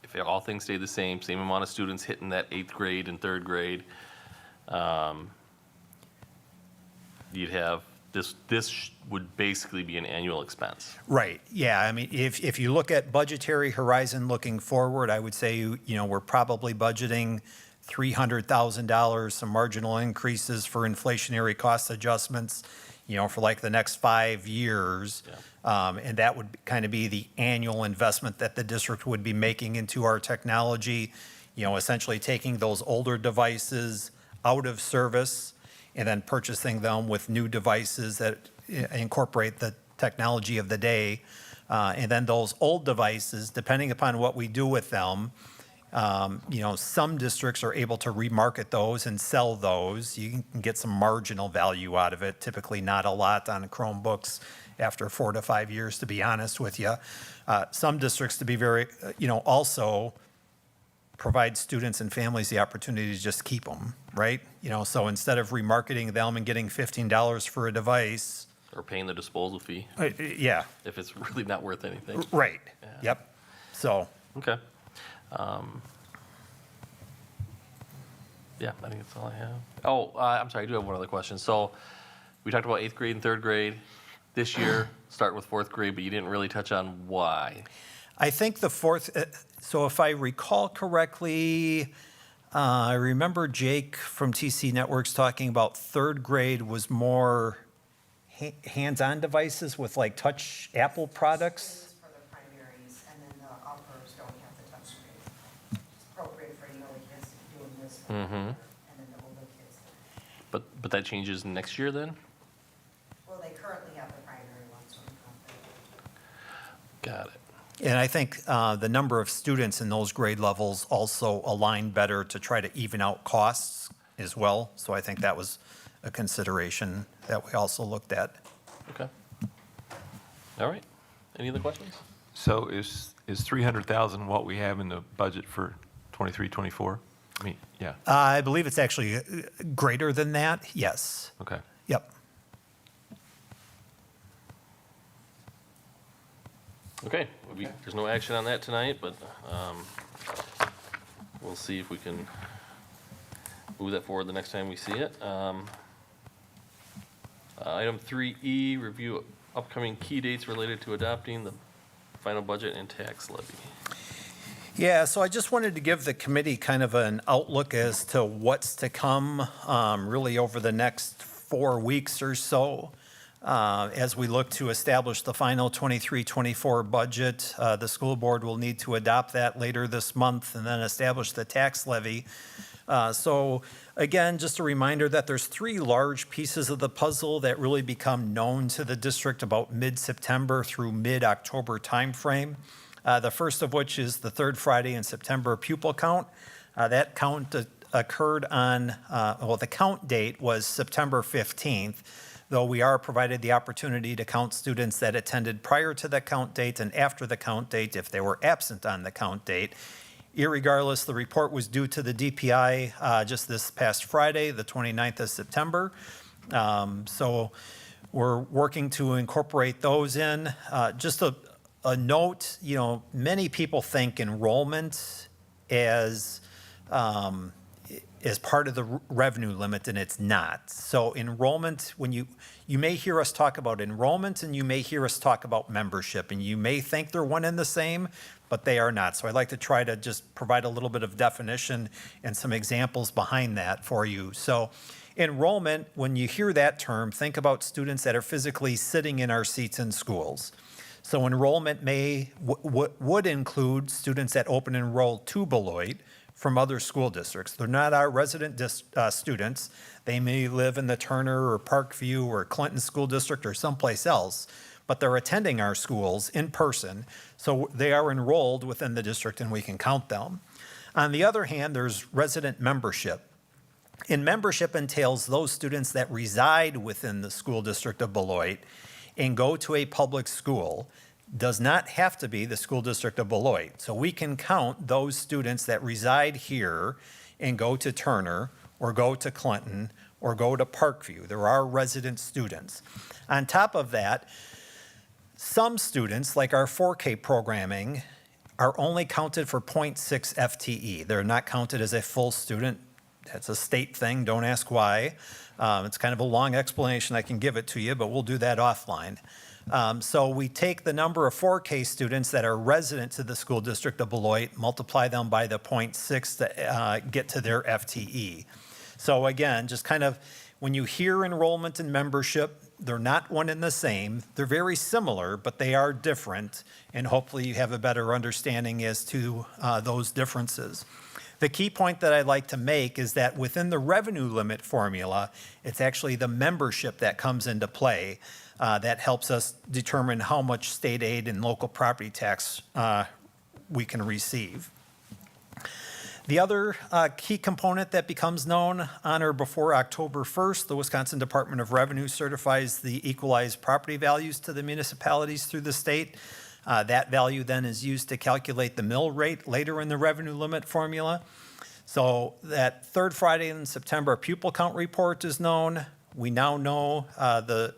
if all things stay the same amount of students hitting that 8th grade and 3rd grade, you'd have, this would basically be an annual expense. Right, yeah, I mean, if you look at budgetary horizon looking forward, I would say, you know, we're probably budgeting $300,000, some marginal increases for inflationary cost adjustments, you know, for like the next 5 years. And that would kind of be the annual investment that the district would be making into our technology, you know, essentially taking those older devices out of service and then purchasing them with new devices that incorporate the technology of the day. And then those old devices, depending upon what we do with them, you know, some districts are able to remarket those and sell those. You can get some marginal value out of it, typically not a lot on Chromebooks after 4 to 5 years, to be honest with you. Some districts, to be very, you know, also provide students and families the opportunity to just keep them, right? So instead of remarketing them and getting $15 for a device, Or paying the disposal fee yeah, if it's really not worth anything. right, yep. So, Okay. Yeah, I think that's all I have. Oh, I'm sorry, I do have one other question. So we talked about 8th grade and 3rd grade. This year, start with 4th grade, but you didn't really touch on why. I think the fourth, so if I recall correctly, I remember Jake from TC Networks talking about 3rd grade was more hands-on devices with like touch Apple products. This is for the primaries, and then the uppers don't have the touchscreen. It's appropriate for younger kids to be doing this, for the upper, and then the older kids. But that changes next year then? Well, they currently have the primary ones, so I'm confident. Got it. And I think the number of students in those grade levels also align better to try to even out costs as well. So I think that was a consideration that we also looked at. Okay. All right. Any other questions? So is 300,000 what we have in the budget for 23, 24? I mean, yeah, I believe it's actually greater than that, yes. okay. Yep. Okay, there's no action on that tonight, but we'll see if we can move that forward the next time we see it. Item 3E, review upcoming key dates related to adopting the final budget and tax levy. Yeah, so I just wanted to give the committee kind of an outlook as to what's to come really over the next 4 weeks or so. As we look to establish the final 23-24 budget, the school board will need to adopt that later this month and then establish the tax levy. So again, just a reminder that there's 3 large pieces of the puzzle that really become known to the district about mid-September through mid-October timeframe. The first of which is the 3rd Friday in September pupil count. That count occurred on, the count date was September 15th, though we are provided the opportunity to count students that attended prior to the count date and after the count date if they were absent on the count date. Irregardless, the report was due to the DPI just this past Friday, the 29th of September. So we're working to incorporate those in. Just a note, many people think enrollment as part of the revenue limit, and it's not. So enrollment, when you may hear us talk about enrollment and you may hear us talk about membership, and you may think they're one and the same, but they are not. So I'd like to try to just provide a little bit of definition and some examples behind that for you. So enrollment, when you hear that term, think about students that are physically sitting in our seats in schools. So enrollment would include students that open enroll to Beloit from other school districts. They're not our resident students. They may live in the Turner or Parkview or Clinton School District or someplace else, but they're attending our schools in person, so they are enrolled within the district and we can count them. On the other hand, there's resident membership. And membership entails those students that reside within the school district of Beloit and go to a public school. Does not have to be the school district of Beloit. So we can count those students that reside here and go to Turner or go to Clinton or go to Parkview. There are resident students. On top of that, some students, like our 4K programming, are only counted for 0.6 FTE. They're not counted as a full student. That's a state thing, don't ask why. It's kind of a long explanation, I can give it to you, but we'll do that offline. So we take the number of 4K students that are resident to the school district of Beloit, multiply them by the 0.6 to get to their FTE. So again, just kind of, when you hear enrollment and membership, they're not one and the same. They're very similar, but they are different, and hopefully you have a better understanding as to those differences. The key point that I'd like to make is that within the revenue limit formula, it's actually the membership that comes into play that helps us determine how much state aid and local property tax we can receive. The other key component that becomes known on or before October 1st, the Wisconsin Department of Revenue certifies the equalized property values to the municipalities through the state. That value then is used to calculate the mill rate later in the revenue limit formula. So that third Friday in September, pupil count report is known. We now know the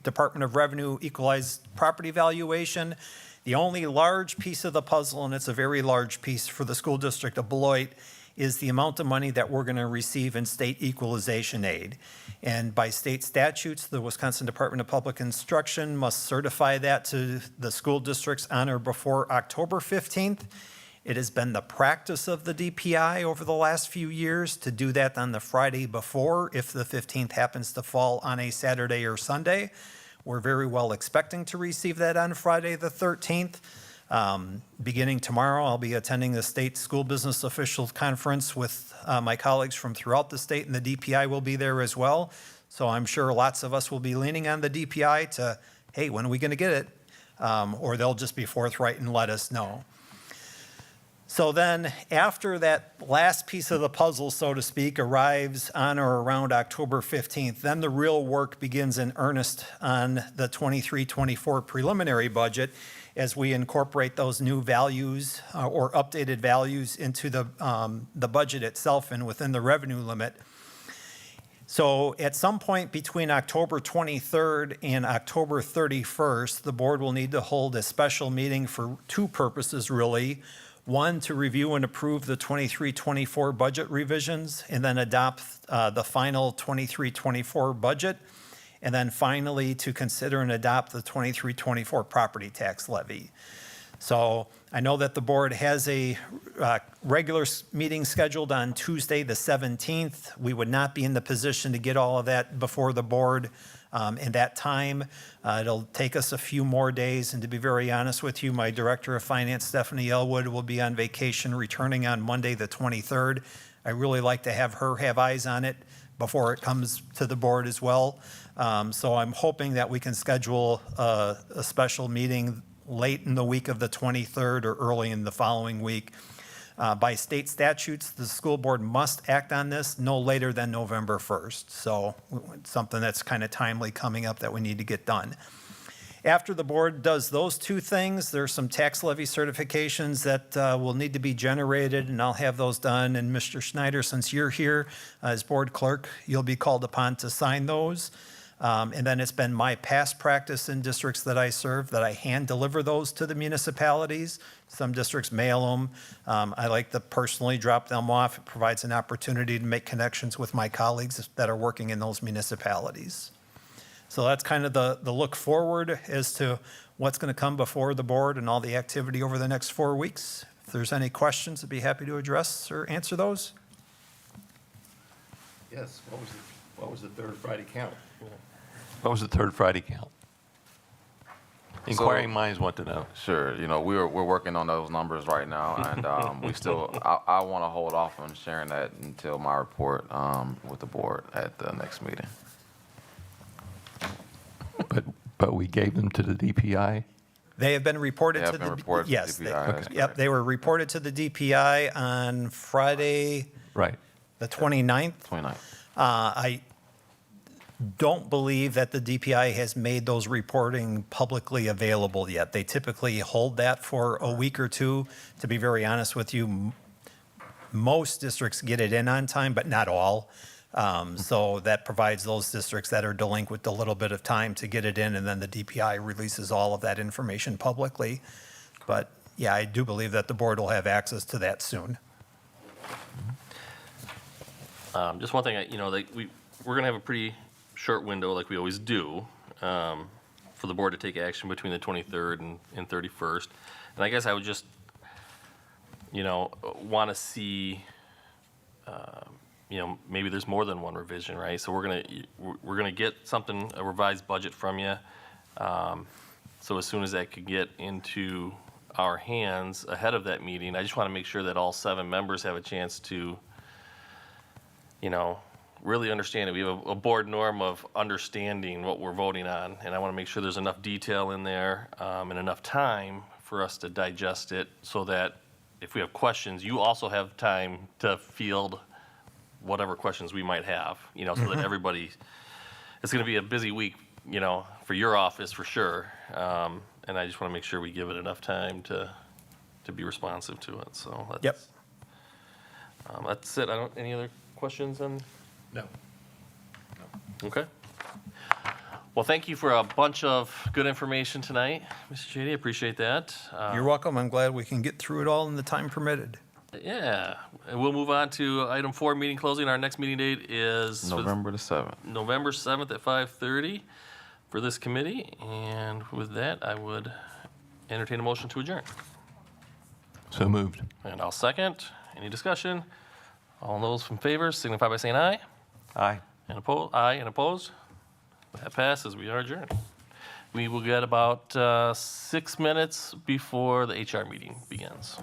Department of Revenue equalized property valuation. The only large piece of the puzzle, and it's a very large piece for the school district of Beloit, is the amount of money that we're going to receive in state equalization aid. And by state statutes, the Wisconsin Department of Public Instruction must certify that to the school districts on or before October 15th. It has been the practice of the DPI over the last few years to do that on the Friday before, if the 15th happens to fall on a Saturday or Sunday. We're very well expecting to receive that on Friday, the 13th. Beginning tomorrow, I'll be attending the State School Business Officials Conference with my colleagues from throughout the state, and the DPI will be there as well. So I'm sure lots of us will be leaning on the DPI to, hey, when are we going to get it? Or they'll just be forthright and let us know. So then, after that last piece of the puzzle, so to speak, arrives on or around October 15th, then the real work begins in earnest on the 23-24 preliminary budget as we incorporate those new values or updated values into the budget itself and within the revenue limit. So at some point between October 23rd and October 31st, the board will need to hold a special meeting for two purposes, really. One, to review and approve the 23-24 budget revisions, and then adopt the final 23-24 budget. And then finally, to consider and adopt the 23-24 property tax levy. So I know that the board has a regular meeting scheduled on Tuesday, the 17th. We would not be in the position to get all of that before the board in that time. It'll take us a few more days, and to be very honest with you, my Director of Finance, Stephanie Elwood, will be on vacation returning on Monday, the 23rd. I really like to have her have eyes on it before it comes to the board as well. So I'm hoping that we can schedule a special meeting late in the week of the 23rd or early in the following week. By state statutes, the school board must act on this no later than November 1st. So it's something that's kind of timely coming up that we need to get done. After the board does those two things, there's some tax levy certifications that will need to be generated, and I'll have those done. And Mr. Schneider, since you're here as board clerk, you'll be called upon to sign those. And then it's been my past practice in districts that I serve that I hand deliver those to the municipalities. Some districts mail them. I like to personally drop them off. It provides an opportunity to make connections with my colleagues that are working in those municipalities. So that's kind of the look forward as to what's going to come before the board and all the activity over the next 4 weeks. If there's any questions, I'd be happy to address or answer those. Yes, what was the third Friday count? What was the third Friday count? Inquiring minds want to know. Sure, we're working on those numbers right now, and we still, I want to hold off on sharing that until my report with the board at the next meeting. But we gave them to the DPI? They have been reported They to have been the reported to yes, DPI, they- that's yep, correct. they were reported to the DPI on Friday, Right. the 29th. 29th. I don't believe that the DPI has made those reporting publicly available yet. They typically hold that for a week or two. To be very honest with you, most districts get it in on time, but not all. So that provides those districts that are delinquent a little bit of time to get it in, and then the DPI releases all of that information publicly. But yeah, I do believe that the board will have access to that soon. Just one thing, we're going to have a pretty short window, like we always do, for the board to take action between the 23rd and 31st. And I guess I would just, want to see, maybe there's more than one revision, right? So we're gonna get something, a revised budget from you. So as soon as that could get into our hands ahead of that meeting, I just want to make sure that all 7 members have a chance to, really understand it. We have a board norm of understanding what we're voting on, and I want to make sure there's enough detail in there and enough time for us to digest it, so that if we have questions, you also have time to field whatever questions we might have, so that everybody, it's going to be a busy week, for your office for sure. and I just want to make sure we give it enough time to be responsive to it, so. Yep. That's it. Any other questions on? No. Okay. Well, thank you for a bunch of good information tonight, Mr. Chady. Appreciate that. You're welcome. I'm glad we can get through it all in the time permitted. Yeah, and we'll move on to item 4, meeting closing. Our next meeting date is November the 7th. November 7th at 5:30 for this committee. And with that, I would entertain a motion to adjourn. So moved. And I'll second. Any discussion? All those in favor signify by saying aye. Aye. And opposed? Aye and opposed? That passes. We are adjourned. We will get about 6 minutes before the HR meeting begins.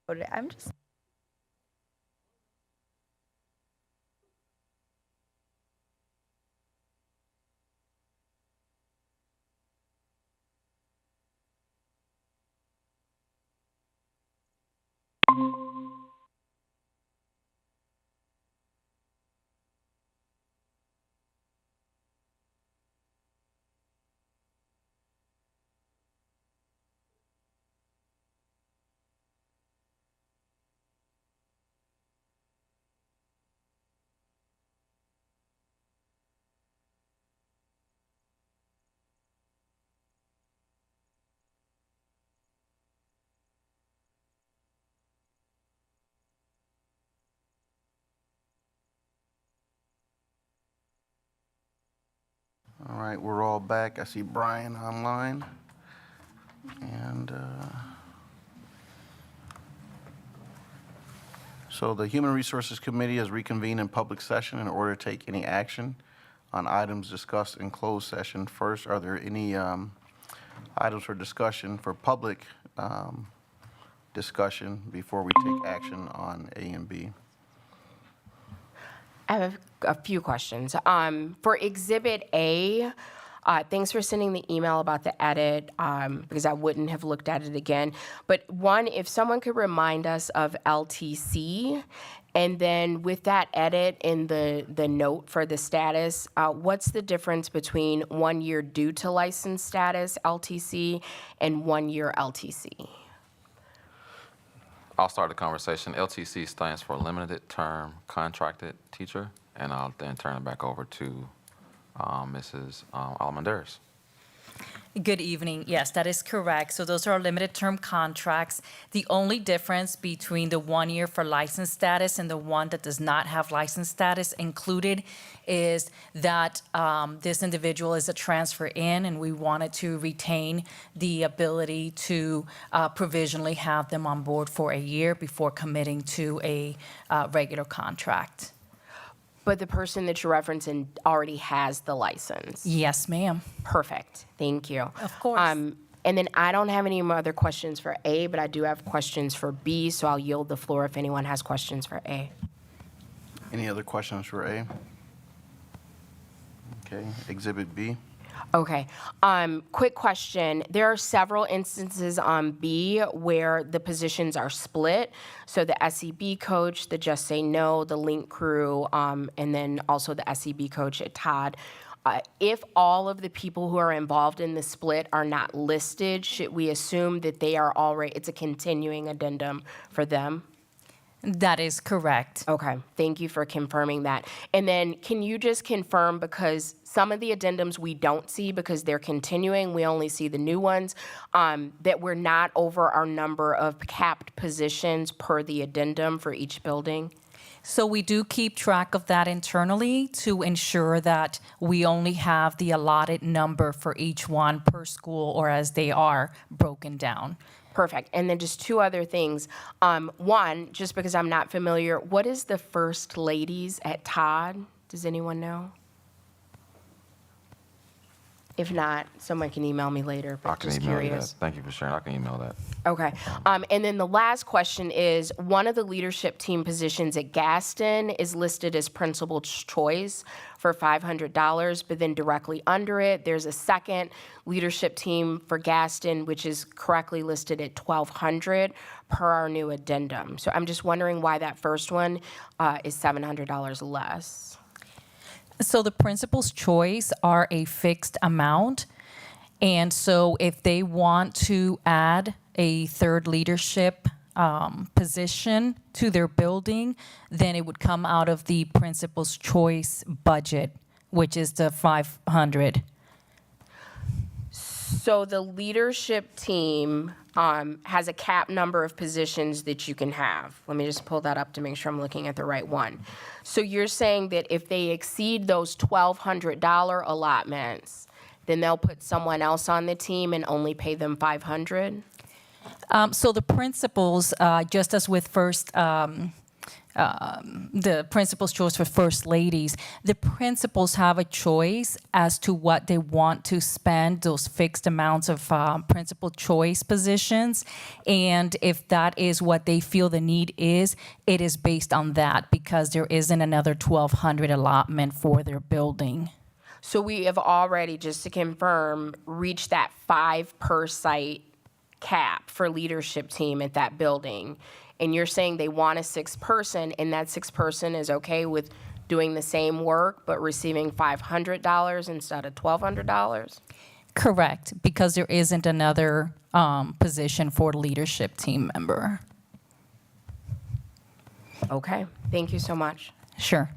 I'm just. All right, we're all back. I see Brian online. And so the Human Resources Committee has reconvened in public session in order to take any action on items discussed in closed session. First, are there any items for discussion for public discussion before we take action on A and B? I have a few questions. For Exhibit A, thanks for sending the email about the edit, because I wouldn't have looked at it again. But one, if someone could remind us of LTC, and then with that edit in the note for the status, what's the difference between 1 year due to license status, LTC, and 1 year LTC? I'll start the conversation. LTC stands for Limited Term Contracted Teacher, and I'll then turn it back over to Mrs. Almendares. Good evening. Yes, that is correct. So those are limited term contracts. The only difference between the 1 year for license status and the one that does not have license status included is that this individual is a transfer in, and we wanted to retain the ability to provisionally have them on board for a year before committing to a regular contract. But the person that you're referencing already has the license. Yes, ma'am. Perfect. Thank you. Of course. And then I don't have any other questions for A, but I do have questions for B, so I'll yield the floor if anyone has questions for A. Any other questions for A? Okay, Exhibit B. Okay. Quick question. There are several instances on B where the positions are split. So the SEB coach, the Just Say No, the Link crew, and then also the SEB coach at Todd. If all of the people who are involved in the split are not listed, should we assume that they are already, it's a continuing addendum for them? That is correct. Okay, thank you for confirming that. And then can you just confirm, because some of the addendums we don't see because they're continuing, we only see the new ones, that we're not over our number of capped positions per the addendum for each building? So we do keep track of that internally to ensure that we only have the allotted number for each one per school, or as they are broken down. Perfect. And then just two other things. One, just because I'm not familiar, what is the first ladies at Todd? Does anyone know? If not, someone can email me later, I but can just email you that. curious. Thank you for sharing. I can email that. Okay. And then the last question is, one of the leadership team positions at Gaston is listed as principal's choice for $500, but then directly under it, there's a second leadership team for Gaston, which is correctly listed at $1,200 per our new addendum. So I'm just wondering why that first one is $700 less. So the principal's choice are a fixed amount. And so if they want to add a third leadership position to their building, then it would come out of the principal's choice budget, which is the $500. So the leadership team has a cap number of positions that you can have. Let me just pull that up to make sure I'm looking at the right one. So you're saying that if they exceed those $1,200 allotments, then they'll put someone else on the team and only pay them $500? So the principals, just as with first the principal's choice for first ladies, the principals have a choice as to what they want to spend those fixed amounts of principal choice positions. And if that is what they feel the need is, it is based on that because there isn't another 1,200 allotment for their building. So we have already, just to confirm, reached that 5 per site cap for leadership team at that building. And you're saying they want a 6th person, and that 6th person is okay with doing the same work but receiving $500 instead of $1,200? Correct, because there isn't another position for leadership team member. Okay, thank you so much. Sure.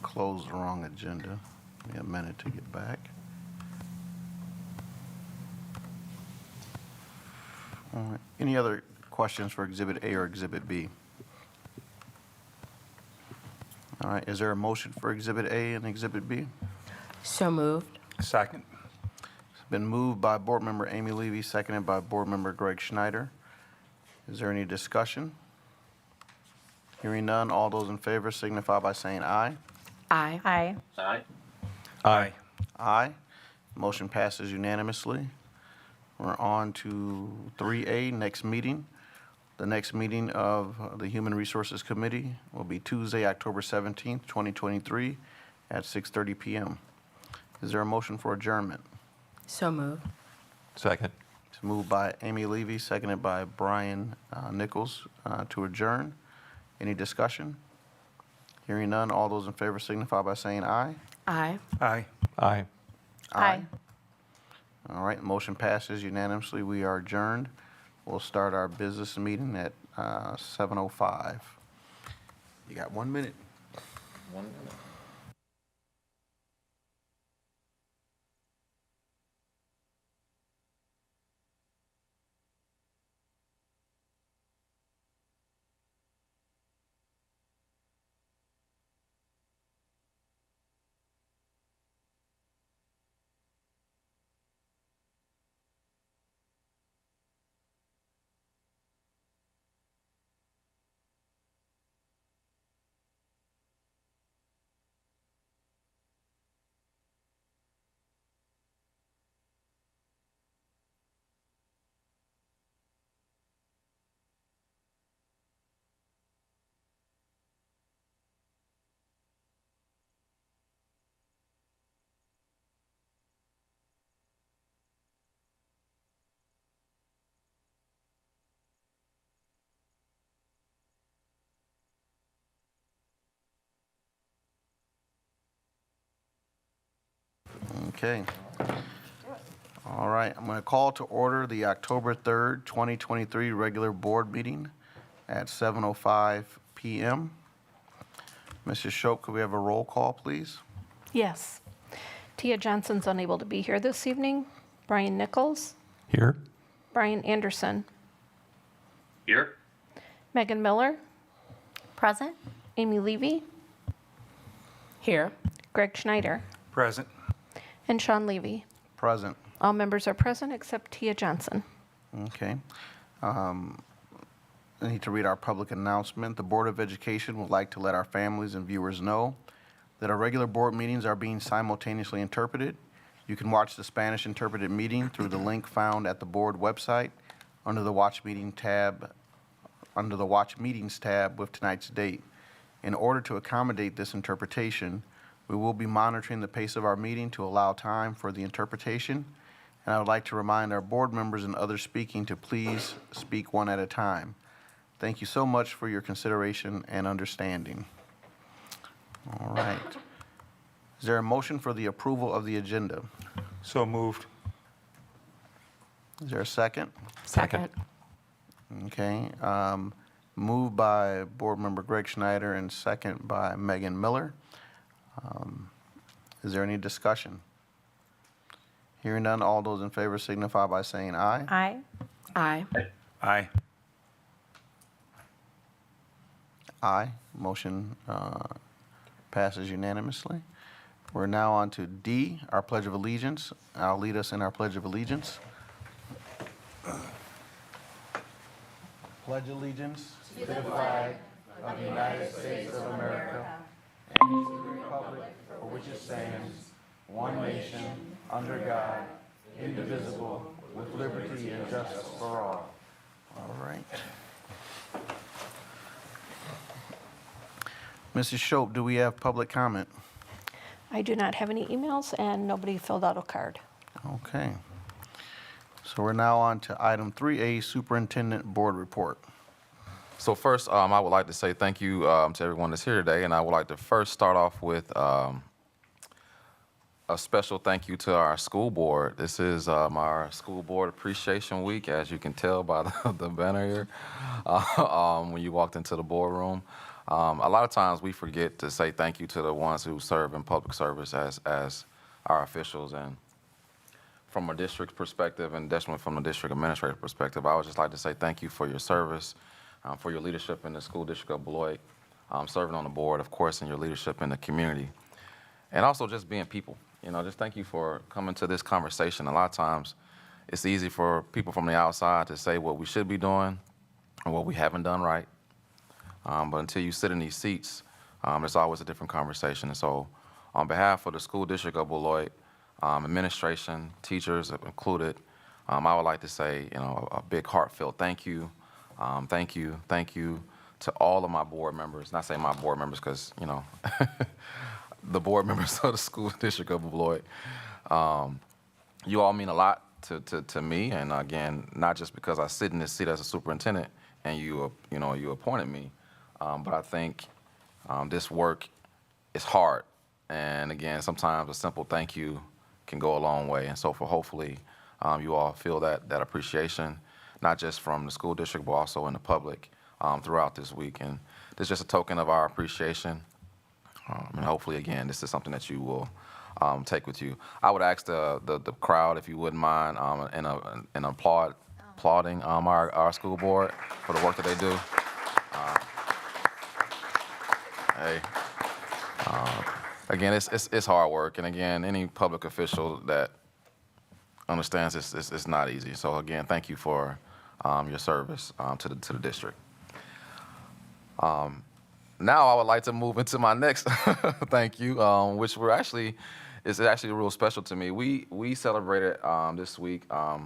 Close the wrong agenda. Give me a minute to get back. All right. Any other questions for Exhibit A or Exhibit B? All right, is there a motion for Exhibit A and Exhibit B? So moved. Second. It's been moved by Board Member Amy Levy, seconded by Board Member Greg Schneider. Is there any discussion? Hearing none, all those in favor signify by saying aye. Aye. Aye. Aye. Aye. Motion passes unanimously. We're on to 3A, next meeting. The next meeting of the Human Resources Committee will be Tuesday, October 17th, 2023, at 6:30 PM. Is there a motion for adjournment? So moved. Second. It's moved by Amy Levy, seconded by Brian Nichols to adjourn. Any discussion? Hearing none, all those in favor signify by saying aye. Aye. Aye. Aye. Aye. All right, motion passes unanimously. We are adjourned. We'll start our business meeting at 7:05. You got 1 minute. 1 minute. Okay. All right, I'm going to call to order the October 3rd, 2023 regular board meeting at 7:05 PM. Mrs. Shope, could we have a roll call, please? Yes. Tia Johnson's unable to be here this evening. Brian Nichols, Here. Brian Anderson, Here? Megan Miller, Present? Amy Levy, Here. Greg Schneider, Present. and Sean Levy. Present. All members are present except Tia Johnson. Okay. I need to read our public announcement. The Board of Education would like to let our families and viewers know that our regular board meetings are being simultaneously interpreted. You can watch the Spanish interpreted meeting through the link found at the board website under the Watch Meetings tab with tonight's date. In order to accommodate this interpretation, we will be monitoring the pace of our meeting to allow time for the interpretation. And I would like to remind our board members and others speaking to please speak one at a time. Thank you so much for your consideration and understanding. All right. Is there a motion for the approval of the agenda? So moved. Is there a second? Second. Okay. Moved by Board Member Greg Schneider and second by Megan Miller. Is there any discussion? Hearing none, all those in favor signify by saying aye. Aye. Aye. Aye. Aye. Motion passes unanimously. We're now on to D, our Pledge of Allegiance. I'll lead us in our Pledge of Allegiance. Pledge allegiance to the flag of the United States of America and to the republic for which it stands, one nation, under God, indivisible, with liberty and justice for all. All right. Mrs. Shope, do we have public comment? I do not have any emails, and nobody filled out a card. Okay. So we're now on to item 3A, Superintendent Board Report. So first, I would like to say thank you to everyone that's here today, and I would like to first start off with a special thank you to our school board. This is our school board appreciation week, as you can tell by the banner here when you walked into the boardroom. A lot of times we forget to say thank you to the ones who serve in public service as our officials, and from a district perspective and definitely from the district administrative perspective, I would just like to say thank you for your service, for your leadership in the school district of Beloit, serving on the board, of course, and your leadership in the community. And also just being people. You know, just thank you for coming to this conversation. A lot of times it's easy for people from the outside to say what we should be doing and what we haven't done right. But until you sit in these seats, it's always a different conversation. And so on behalf of the school district of Beloit, administration, teachers included, I would like to say, you know, a big heartfelt thank you. Thank you to all of my board members. Not saying my board members because, you know, the board members of the school district of Beloit. You all mean a lot to me, and again, not just because I sit in this seat as a superintendent and you appointed me, but I think this work is hard. And again, sometimes a simple thank you can go a long way. And so hopefully you all feel that appreciation, not just from the school district, but also in the public throughout this week. And this is just a token of our appreciation. And hopefully, again, this is something that you will take with you. I would ask the crowd, if you wouldn't mind, and applauding our school board for the work that they do. Again, it's hard work, and again, any public official that understands it's not easy. So again, thank you for your service to the district. Now I would like to move into my next thank you, which is actually real special to me. We celebrated this week our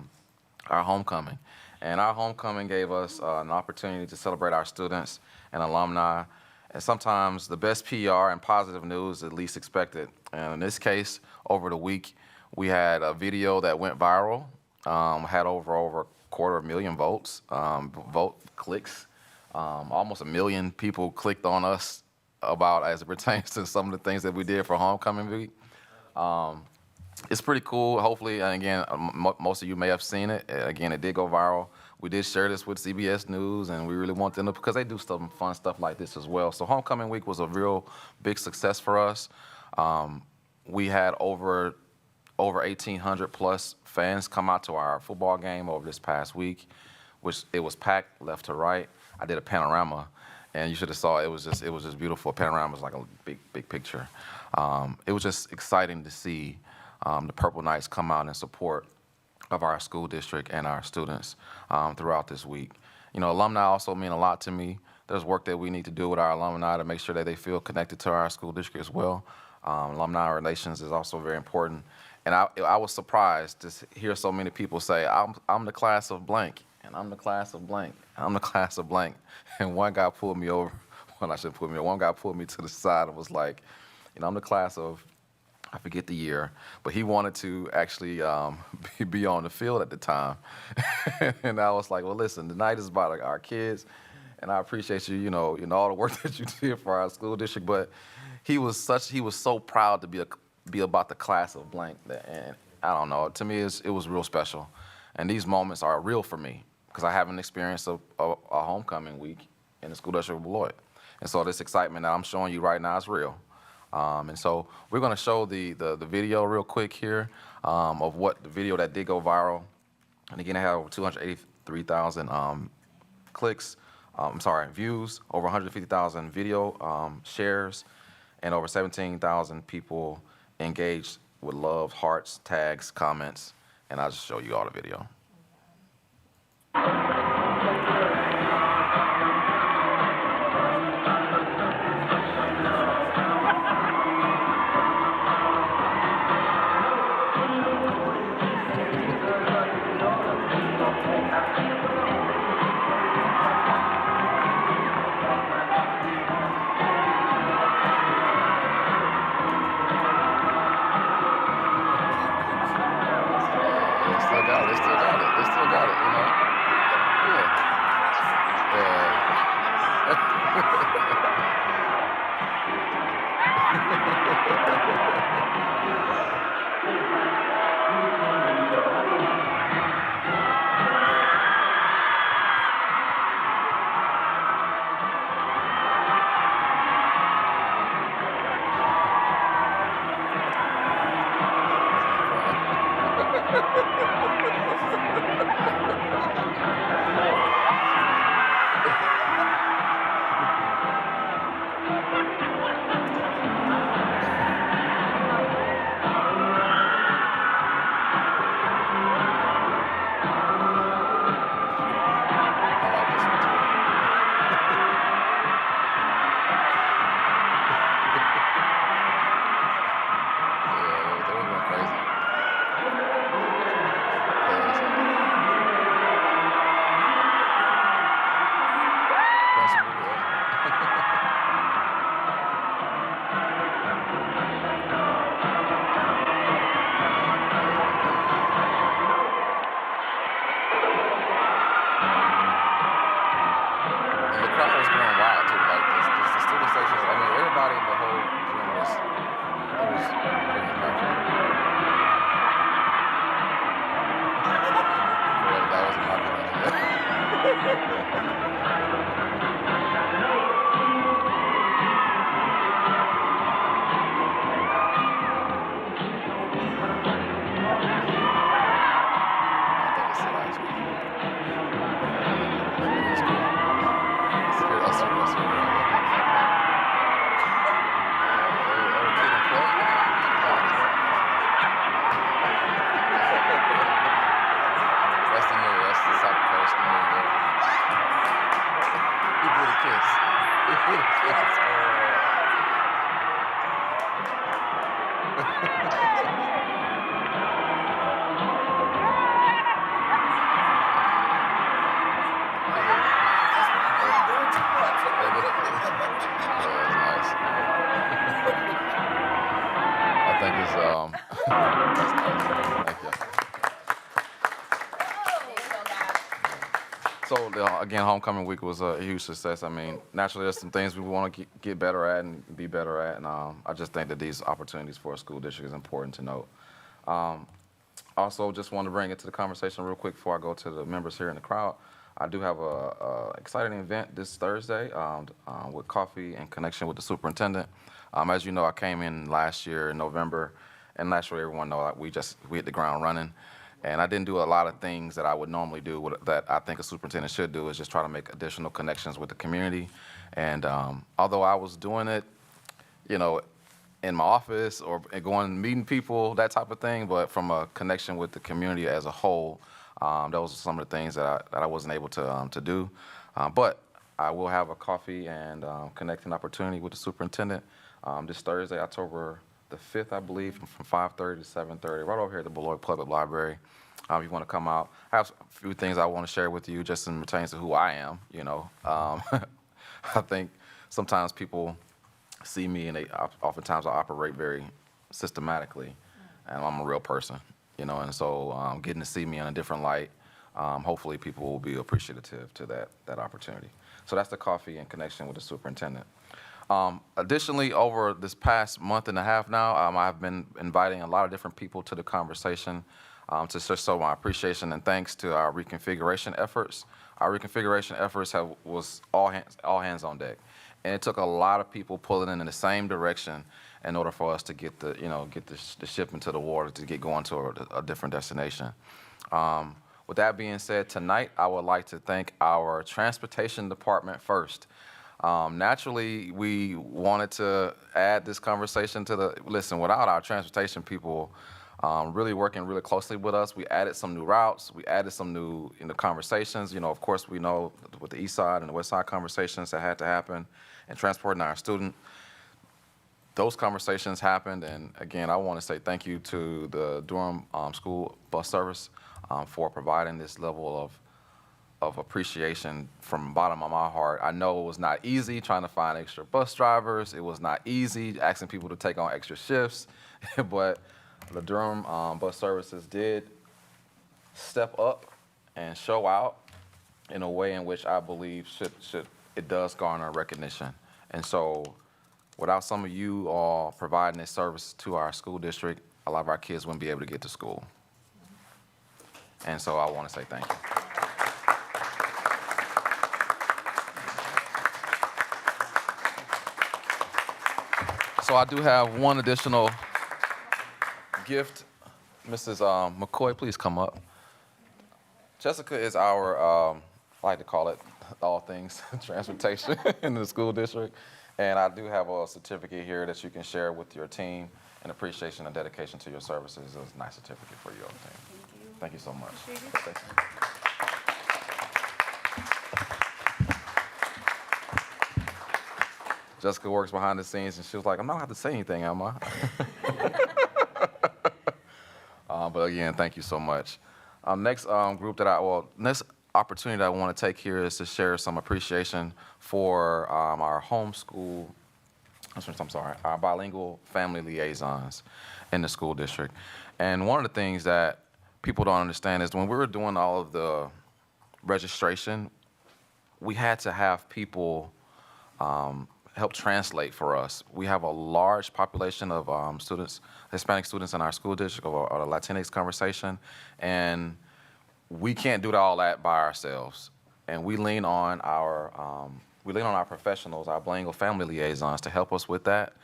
homecoming, and our homecoming gave us an opportunity to celebrate our students and alumni. And sometimes the best PR and positive news is least expected. And in this case, over the week, we had a video that went viral, had over 250,000 vote clicks. Almost 1 million people clicked on us about as it pertains to some of the things that we did for homecoming week. It's pretty cool. Hopefully, and again, most of you may have seen it. Again, it did go viral. We did share this with CBS News, and we really want them to, because they do some fun stuff like this as well. So homecoming week was a real big success for us. We had over 1,800 plus fans come out to our football game over this past week, which it was packed left to right. I did a panorama, and you should have saw it. It was just beautiful. A panorama was like a big picture. It was just exciting to see the Purple Knights come out in support of our school district and our students throughout this week. You know, alumni also mean a lot to me. There's work that we need to do with our alumni to make sure that they feel connected to our school district as well. Alumni relations is also very important. And I was surprised to hear so many people say, I'm the class of blank, and I'm the class of blank, I'm the class of blank. And one guy pulled me over, one guy pulled me to the side and was like, you know, I'm the class of, I forget the year, but he wanted to actually be on the field at the time. And I was like, well, listen, tonight is about our kids, and I appreciate you, you know, all the work that you did for our school district. But he was so proud to be about the class of blank, and I don't know, to me it was real special. And these moments are real for me because I haven't experienced a homecoming week in the school district of Beloit. And so this excitement that I'm showing you right now is real. And so we're going to show the video real quick here of what the video that did go viral. And again, it had over 283,000 views, over 150,000 video shares, and over 17,000 people engage with love, hearts, tags, comments, and I'll just show you all the video. They still got it. They still got it, you know? So again, homecoming week was a huge success. I mean, naturally, there's some things we want to get better at and be better at, and I just think that these opportunities for a school district is important to note. Also, just want to bring it to the conversation real quick before I go to the members here in the crowd. I do have a exciting event this Thursday with coffee in connection with the superintendent. As you know, I came in last year in November, and naturally, everyone know that we hit the ground running. And I didn't do a lot of things that I would normally do that I think a superintendent should do, is just try to make additional connections with the community. And although I was doing it, you know, in my office or going meeting people, that type of thing, but from a connection with the community as a whole, those are some of the things that I wasn't able to do. But I will have a coffee and connecting opportunity with the superintendent this Thursday, October the 5th, I believe, from 5:30 to 7:30, right over here at the Beloit Public Library. If you want to come out, I have a few things I want to share with you just in pertains to who I am, you know. I think sometimes people see me and oftentimes I operate very systematically, and I'm a real person, you know, and so getting to see me in a different light, hopefully people will be appreciative to that opportunity. So that's the coffee in connection with the superintendent. Additionally, over this past month and a half now, I've been inviting a lot of different people to the conversation to just show my appreciation and thanks to our reconfiguration efforts. Our reconfiguration efforts was all hands on deck, and it took a lot of people pulling in the same direction in order for us to get the ship into the water to get going to a different destination. With that being said, tonight I would like to thank our transportation department first. Naturally, we wanted to add this conversation to the, listen, without our transportation people really working really closely with us, we added some new routes, we added some new conversations. Of course, we know with the east side and the west side conversations that had to happen and transporting our student, those conversations happened. And again, I want to say thank you to the Durham School Bus Service for providing this level of appreciation from the bottom of my heart. I know it was not easy trying to find extra bus drivers. It was not easy asking people to take on extra shifts, but the Durham Bus Services did step up and show out in a way in which I believe it does garner recognition. And so without some of you all providing this service to our school district, a lot of our kids wouldn't be able to get to school. And so I want to say thank you. So I do have one additional gift. Mrs. McCoy, please come up. Jessica is our, I like to call it all things transportation in the school district. And I do have a certificate here that you can share with your team in appreciation and dedication to your services. It's a nice certificate for your team. Thank you so much. Thank you. Jessica works behind the scenes, and she was like, I'm not going to have to say anything, am I? But again, thank you so much. Next next opportunity that I want to take here is to share some appreciation for our our bilingual family liaisons in the school district. And one of the things that people don't understand is when we were doing all of the registration, we had to have people help translate for us. We have a large population of students, Hispanic students in our school district, or the Latinx conversation, and we can't do all that by ourselves. And we lean on our professionals, our bilingual family liaisons, to help us with that.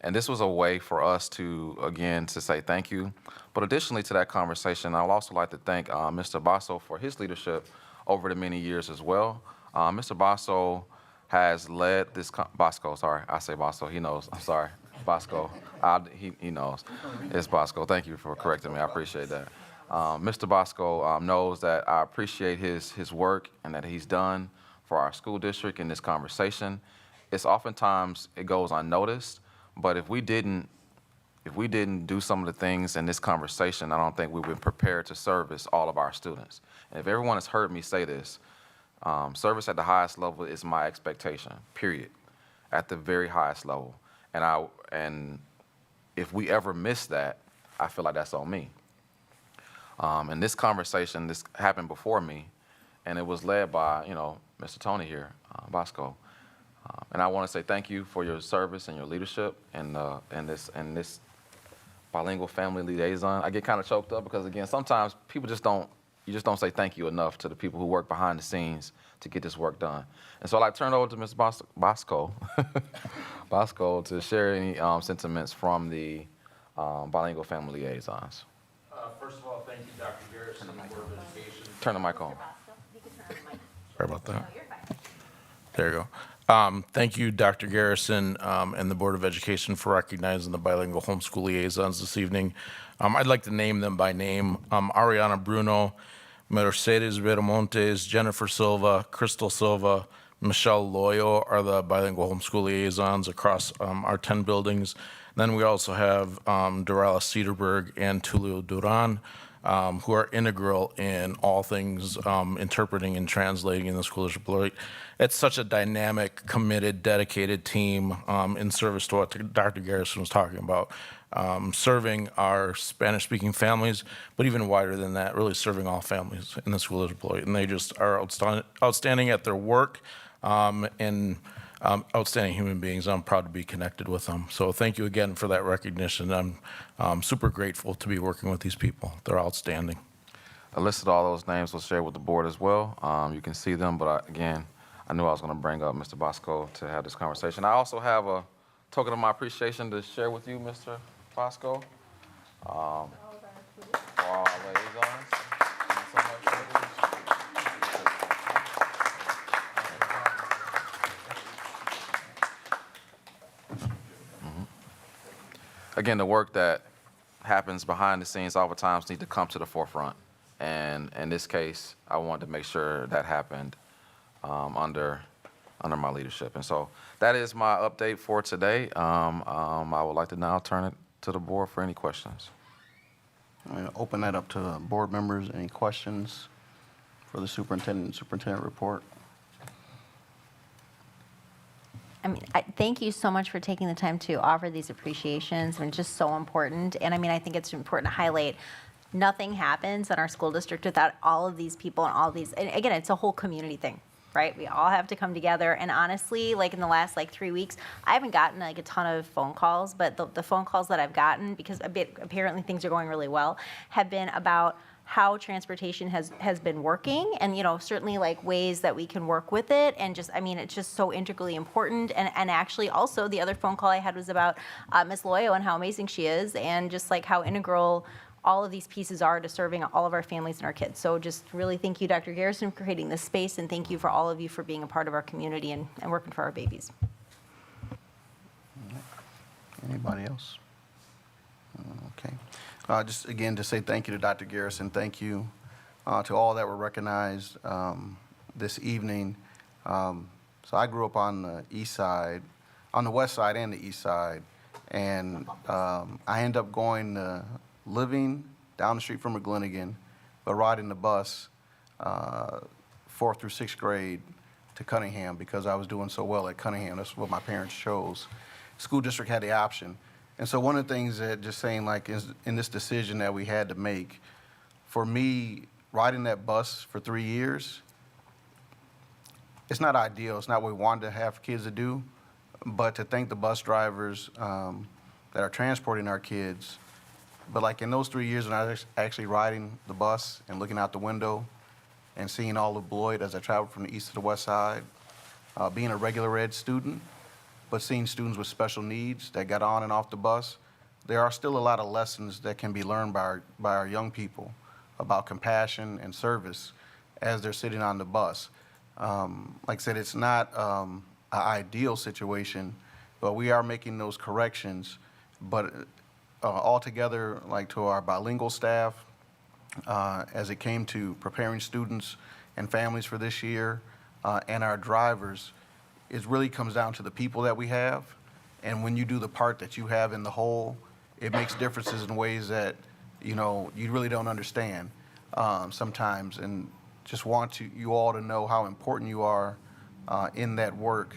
And this was a way for us to, again, to say thank you. But additionally to that conversation, I would also like to thank Mr. Basso for his leadership over the many years as well. Mr. Basso has led this, Bosco, sorry, I say Basso, he knows, I'm sorry, Bosco, he knows, it's Bosco, thank you for correcting me, I appreciate that. Mr. Bosco knows that I appreciate his work and that he's done for our school district in this conversation. It's oftentimes, it goes unnoticed, but if we didn't do some of the things in this conversation, I don't think we would be prepared to service all of our students. And if everyone has heard me say this, service at the highest level is my expectation, period, at the very highest level. And if we ever miss that, I feel like that's on me. And this conversation, this happened before me, and it was led by, Mr. Tony here, Bosco. And I want to say thank you for your service and your leadership and this bilingual family liaison. I get kind of choked up because, again, sometimes people you just don't say thank you enough to the people who work behind the scenes to get this work done. And so I'd like to turn it over to Ms. Bosco to share any sentiments from the bilingual family liaisons. First of all, thank you, Dr. Garrison, and the Board of Education. Turn the mic on. Sorry about that. There you go. Thank you, Dr. Garrison, and the Board of Education for recognizing the bilingual homeschool liaisons this evening. I'd like to name them by name. Ariana Bruno, Mercedes Veramontes, Jennifer Silva, Crystal Silva, Michelle Loyo are the bilingual homeschool liaisons across our 10 buildings. Then we also have Dorala Cedarberg and Tulio Duran, who are integral in all things interpreting and translating in the school district. It's such a dynamic, committed, dedicated team in service to what Dr. Garrison was talking about, serving our Spanish-speaking families, but even wider than that, really serving all families in the school district. And they just are outstanding at their work and outstanding human beings. I'm proud to be connected with them. So thank you again for that recognition. I'm super grateful to be working with these people. They're outstanding. A list of all those names was shared with the board as well. You can see them, but again, I knew I was going to bring up Mr. Bosco to have this conversation. I also have a token of my appreciation to share with you, Mr. Bosco. For all our liaisons. Thank you so much. again, the work that happens behind the scenes oftentimes need to come to the forefront. And in this case, I wanted to make sure that happened under my leadership. And so that is my update for today. I would like to now turn it to the board for any questions. I'm going to open that up to board members. Any questions for the superintendent report? I mean, thank you so much for taking the time to offer these appreciations. I mean, just so important. And I mean, I think it's important to highlight nothing happens in our school district without all of these people and all these. And again, it's a whole community thing, right? We all have to come together. And honestly, like in the last 3 weeks, I haven't gotten like a ton of phone calls, but the phone calls that I've gotten, because apparently things are going really well, have been about how transportation has been working, and certainly like ways that we can work with it, and just it's just so integrally important. And actually also the other phone call I had was about Ms. Loyo and how amazing she is, and just like how integral all of these pieces are to serving all of our families and our kids. So just really thank you, Dr. Garrison, for creating this space, and thank you for all of you for being a part of our community and working for our babies. Anybody else? Okay. Just again to say thank you to Dr. Garrison. Thank you to all that were recognized this evening. So I grew up on the east side, on the west side and the east side, and I ended up living down the street from McGlenigan, but riding the bus 4th through 6th grade to Cunningham because I was doing so well at Cunningham. That's what my parents chose. School district had the option. And so one of the things that just saying like is in this decision that we had to make, for me, riding that bus for 3 years, it's not ideal. It's not what we wanted to have kids to do, but to thank the bus drivers that are transporting our kids. But like in those 3 years when I was actually riding the bus and looking out the window and seeing all of Beloit as I traveled from the east to the west side, being a regular ed student, but seeing students with special needs that got on and off the bus, there are still a lot of lessons that can be learned by our young people about compassion and service as they're sitting on the bus. Like I said, it's not an ideal situation, but we are making those corrections. But altogether, like to our bilingual staff, as it came to preparing students and families for this year, and our drivers, it really comes down to the people that we have. And when you do the part that you have in the whole, it makes differences in ways that, you really don't understand sometimes. And just want you all to know how important you are in that work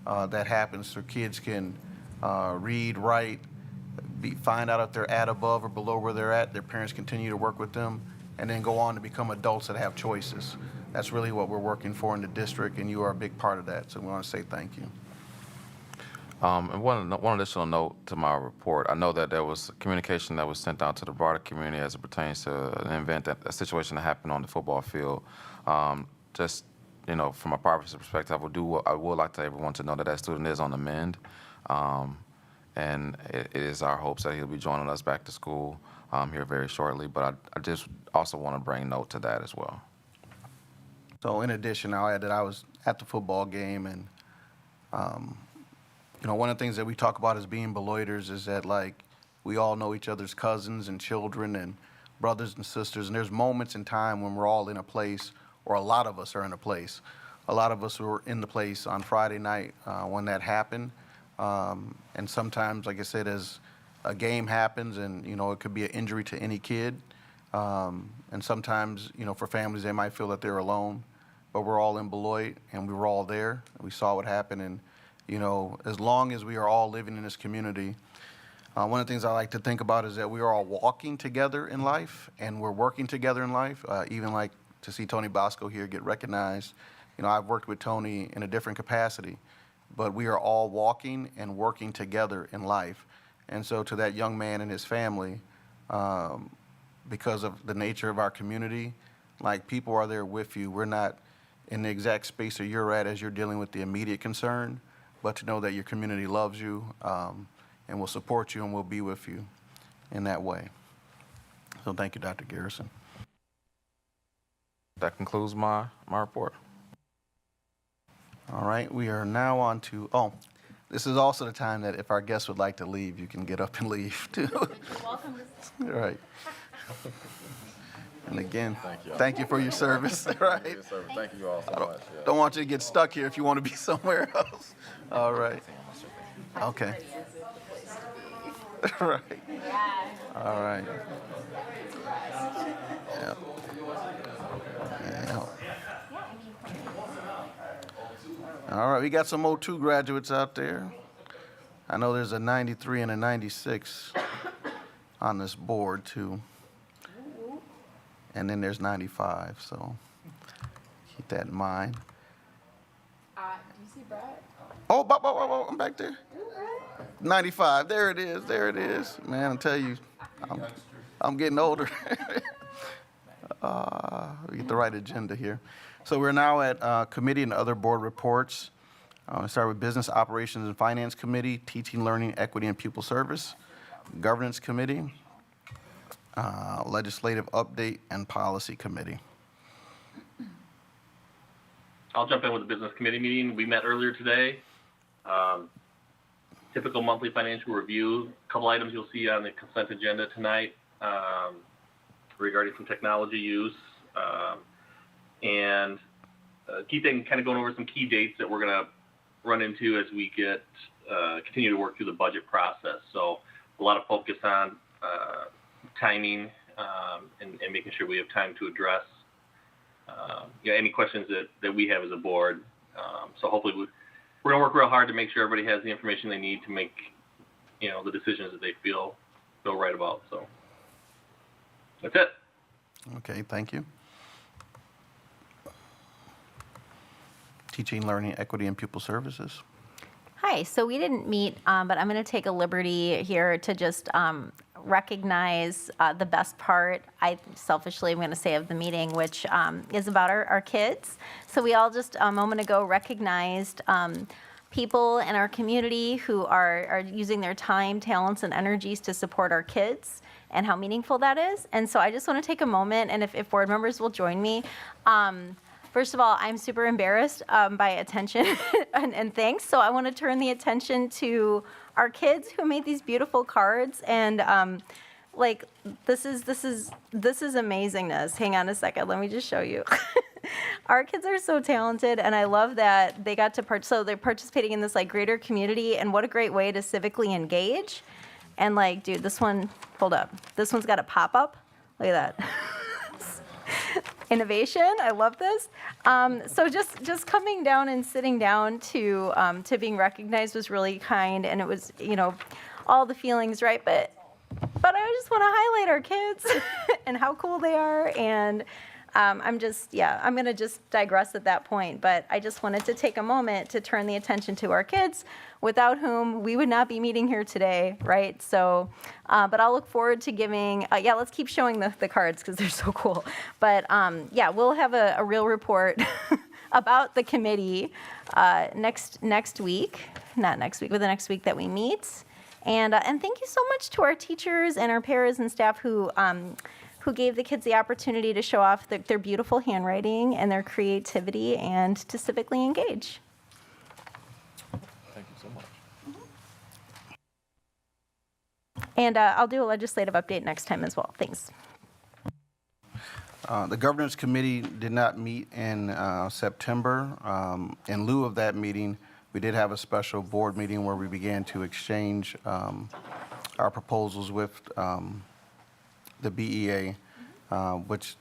that happens so kids can read, write, find out if they're at above or below where they're at. Their parents continue to work with them, and then go on to become adults that have choices. That's really what we're working for in the district, and you are a big part of that. So we want to say thank you. And one additional note to my report. I know that there was communication that was sent out to the broader community as it pertains to a situation that happened on the football field. Just, from a privacy perspective, I would like everyone to know that student is on the mend. And it is our hopes that he'll be joining us back to school here very shortly. But I just also want to bring note to that as well. So in addition, I'll add that I was at the football game, and one of the things that we talk about as being Beloiters is that we all know each other's cousins and children and brothers and sisters, and there's moments in time when we're all in a place, or a lot of us are in a place. A lot of us were in the place on Friday night when that happened, and sometimes, like I said, as a game happens, and it could be an injury to any kid, and sometimes for families they might feel that they're alone. But we're all in Beloit, and we were all there. We saw what happened, and as long as we are all living in this community, one of the things I like to think about is that we are all walking together in life, and we're working together in life. Even like to see Tony Bosco here get recognized. I've worked with Tony in a different capacity, but we are all walking and working together in life. And so to that young man and his family, because of the nature of our community, people are there with you. We're not in the exact space that you're at as you're dealing with the immediate concern, but to know that your community loves you and will support you and will be with you in that way. So thank you, Dr. Garrison. That concludes my report. All right, we are now on to, This is also the time that if our guests would like to leave, you can get up and leave too. All right. And again, thank you for your service. Right. Thank you all so much. Don't want you to get stuck here if you want to be somewhere else. All right. Okay. Right. All right. Yeah. Yeah. All right, we got some O2 graduates out there. I know there's a 93 and a 96 on this board too. And then there's 95, so keep that in mind. Do you see Brad? Oh, I'm back there. 95, there it is, there it is. Man, I tell you, I'm getting older. We get the right agenda here. So we're now at committee and other board reports. We start with Business Operations and Finance Committee, Teaching, Learning, Equity, and Pupil Service, Governance Committee, Legislative Update, and Policy Committee. I'll jump in with the business committee meeting. We met earlier today. Typical monthly financial review. A couple items you'll see on the consent agenda tonight regarding some technology use. And key thing, kind of going over some key dates that we're going to run into as we get continue to work through the budget process. So a lot of focus on timing and making sure we have time to address any questions that we have as a board. So hopefully we're going to work real hard to make sure everybody has the information they need to make the decisions that they feel right about. So that's it. Okay, thank you. Teaching, Learning, Equity, and Pupil Services. Hi, so we didn't meet, but I'm going to take a liberty here to just recognize the best part, I selfishly am going to say, of the meeting, which is about our kids. So we all just a moment ago recognized people in our community who are using their time, talents, and energies to support our kids and how meaningful that is. And so I just want to take a moment, and if board members will join me. First of all, I'm super embarrassed by attention and thanks. So I want to turn the attention to our kids who made these beautiful cards, and this is amazingness. Hang on a second, let me just show you. Our kids are so talented, and I love that they got to so they're participating in this greater community, and what a great way to civically engage. And dude, this one, hold up, this one's got a pop up. Look at that. Innovation, I love this. So just coming down and sitting down to being recognized was really kind, and it was all the feelings, right? But I just want to highlight our kids and how cool they are, and I'm going to just digress at that point. But I just wanted to take a moment to turn the attention to our kids, without whom we would not be meeting here today, right? So, but I'll look forward to giving, let's keep showing the cards because they're so cool. But we'll have a real report about the committee next week, not next week, but the next week that we meet. And thank you so much to our teachers and our paras and staff who gave the kids the opportunity to show off their beautiful handwriting and their creativity and to civically engage. Thank you so much. And I'll do a legislative update next time as well. Thanks. The Governance Committee did not meet in September. In lieu of that meeting, we did have a special board meeting where we began to exchange our proposals with the BEA, which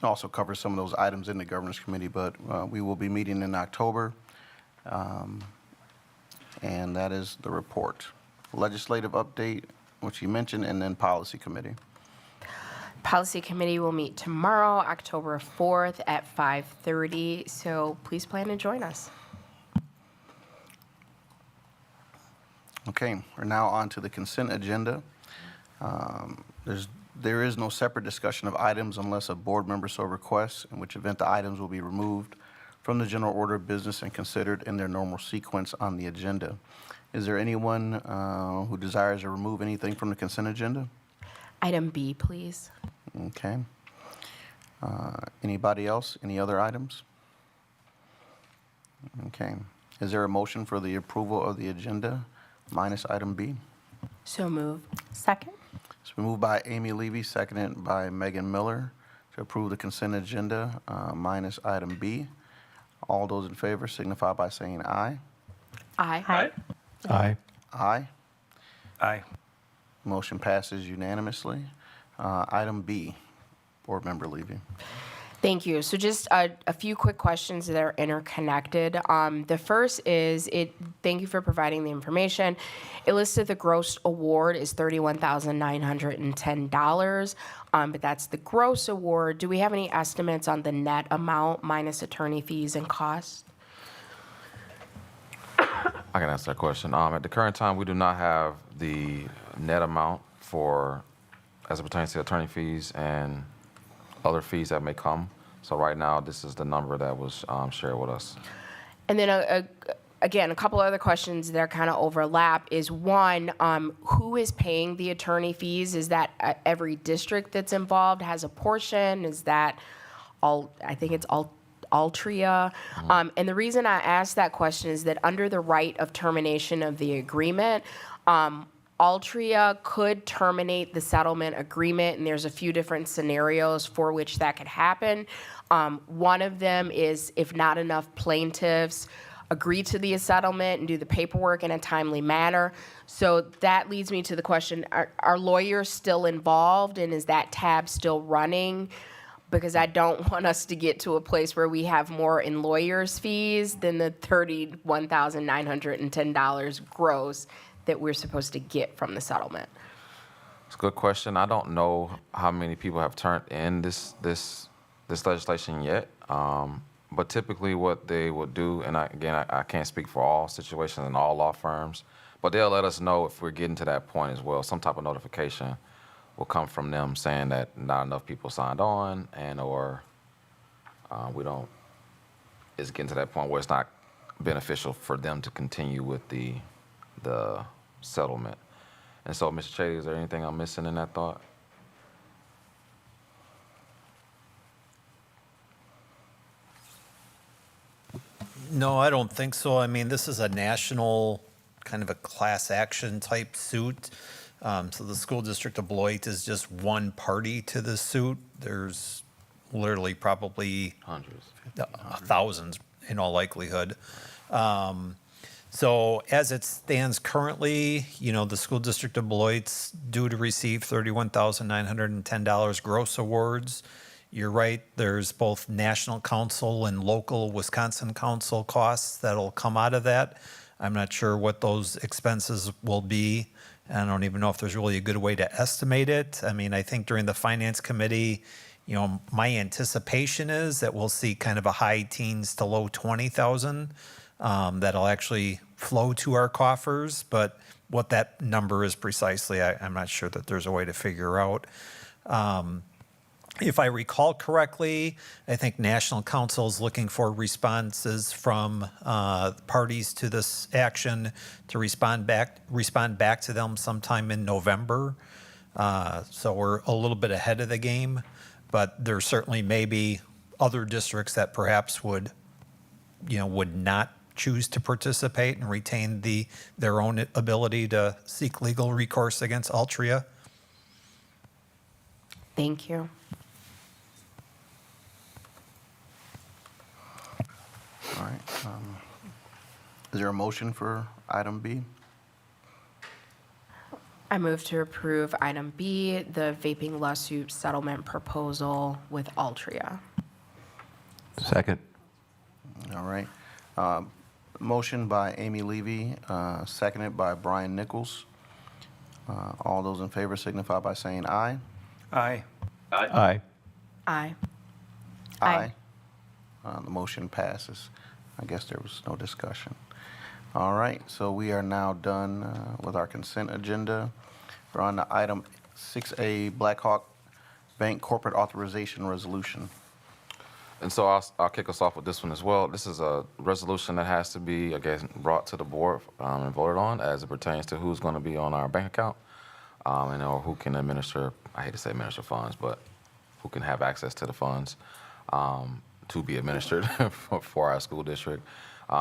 also covers some of those items in the Governance Committee, but we will be meeting in October, and that is the report. Legislative update, which you mentioned, and then Policy Committee. Policy Committee will meet tomorrow, October 4th at 5:30, so please plan to join us. Okay, we're now on to the consent agenda. There is no separate discussion of items unless a board member so requests, in which event the items will be removed from the general order of business and considered in their normal sequence on the agenda. Is there anyone who desires to remove anything from the consent agenda? Item B, please. Okay. Anybody else? Any other items? Okay. Is there a motion for the approval of the agenda minus item B? So moved. Second? It's been moved by Amy Levy, seconded by Megan Miller to approve the consent agenda minus item B. All those in favor signify by saying aye. Aye. Aye. Aye. Aye. Motion passes unanimously. Item B, Board Member Levy. Thank you. So just a few quick questions that are interconnected. The first is, thank you for providing the information. It listed the gross award is $31,910, but that's the gross award. Do we have any estimates on the net amount minus attorney fees and costs? I can answer that question. At the current time, we do not have the net amount for, as it pertains to attorney fees and other fees that may come. So right now, this is the number that was shared with us. And then again, a couple other questions that kind of overlap is one, who is paying the attorney fees? Is that every district that's involved has a portion? Is that all, I think it's all Altria. And the reason I asked that question is that under the right of termination of the agreement, Altria could terminate the settlement agreement, and there's a few different scenarios for which that could happen. One of them is if not enough plaintiffs agree to the settlement and do the paperwork in a timely manner. So that leads me to the question, are lawyers still involved, and is that tab still running? Because I don't want us to get to a place where we have more in lawyers' fees than the $31,910 gross that we're supposed to get from the settlement. It's a good question. I don't know how many people have turned in this legislation yet. But typically what they would do, and I can't speak for all situations and all law firms, but they'll let us know if we're getting to that point as well. Some type of notification will come from them saying that not enough people signed on, and or it's getting to that point where it's not beneficial for them to continue with the settlement. And so, Mr. Chady, is there anything I'm missing in that thought? No, I don't think so. I mean, this is a national, kind of a class action type suit. So the school district of Beloit is just one party to the suit. There's literally probably Hundreds. thousands in all likelihood. So as it stands currently, the school district of Beloit's due to receive $31,910 gross awards. You're right, there's both national council and local Wisconsin council costs that'll come out of that. I'm not sure what those expenses will be. I don't even know if there's really a good way to estimate it. I mean, I think during the finance committee, my anticipation is that we'll see kind of a high teens to low 20,000 that'll actually flow to our coffers. But what that number is precisely, I'm not sure that there's a way to figure out. If I recall correctly, I think National Council is looking for responses from parties to this action to respond back to them sometime in November. So we're a little bit ahead of the game, but there certainly may be other districts that perhaps would not choose to participate and retain their own ability to seek legal recourse against Altria. Thank you. All right. Is there a motion for item B? I move to approve item B, the vaping lawsuit settlement proposal with Altria. Second. All right. Motion by Amy Levy, seconded by Brian Nichols. All those in favor signify by saying aye. Aye. Aye. Aye. Aye. The motion passes. I guess there was no discussion. All right, so we are now done with our consent agenda. We're on to item 6A, Blackhawk Bank Corporate Authorization Resolution. And so I'll kick us off with this one as well. This is a resolution that has to be, brought to the board and voted on as it pertains to who's going to be on our bank account or who can administer, I hate to say administer funds, but who can have access to the funds to be administered for our school district.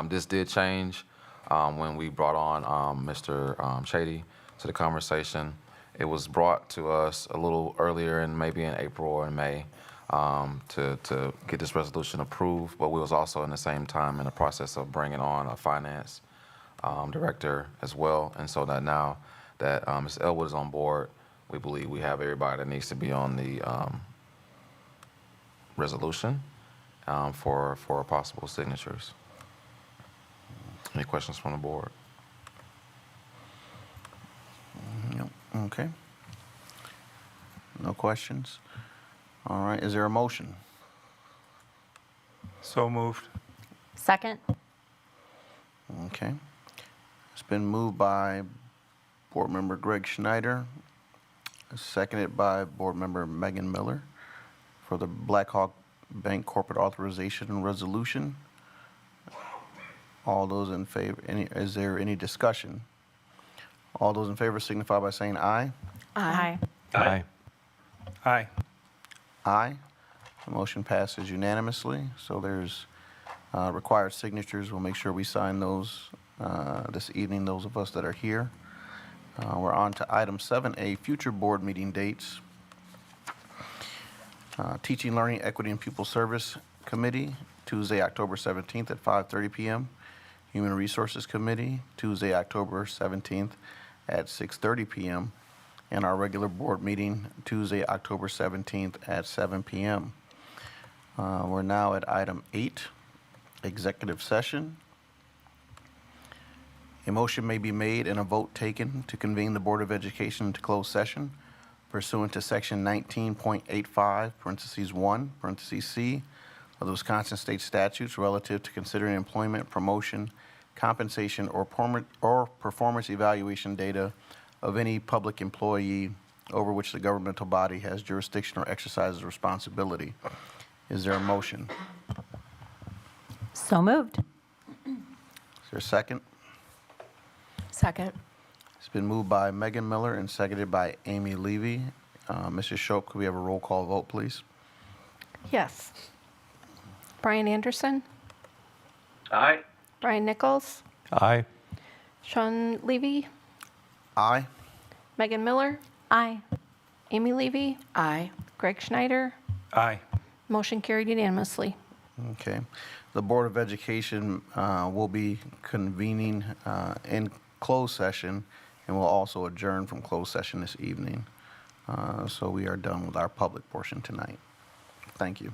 This did change when we brought on Mr. Shady to the conversation. It was brought to us a little earlier, maybe in April or in May, to get this resolution approved. But we was also in the same time in the process of bringing on a finance director as well. And so that now that Ms. Elwood is on board, we believe we have everybody that needs to be on the resolution for possible signatures. Any questions from the board? Yep. Okay. No questions? All right, is there a motion? So moved. Second? Okay. It's been moved by Board Member Greg Schneider, seconded by Board Member Megan Miller for the Black Hawk Bank Corporate Authorization Resolution. All those in favor, is there any discussion? All those in favor signify by saying aye. Aye. Aye. Aye. Aye. The motion passes unanimously, so there's required signatures. We'll make sure we sign those this evening, those of us that are here. We're on to item 7A, future board meeting dates. Teaching, Learning, Equity, and Pupil Service Committee, Tuesday, October 17th at 5:30 p.m. Human Resources Committee, Tuesday, October 17th at 6:30 p.m. And our regular board meeting, Tuesday, October 17th at 7 p.m. We're now at item 8, executive session. A motion may be made and a vote taken to convene the Board of Education into closed session pursuant to Section 19.85, parentheses 1, parentheses C, of the Wisconsin State Statutes relative to considering employment, promotion, compensation, or performance evaluation data of any public employee over which the governmental body has jurisdiction or exercises responsibility. Is there a motion? So moved. Is there a second? Second. It's been moved by Megan Miller and seconded by Amy Levy. Mrs. Shope, could we have a roll call vote, please? Yes. Brian Anderson, Aye. Brian Nichols, Aye. Sean Levy, Aye. Megan Miller, Aye. Amy Levy, Aye. Greg Schneider. Aye. Motion carried unanimously. Okay. The Board of Education will be convening in closed session and will also adjourn from closed session this evening. So we are done with our public portion tonight. Thank you.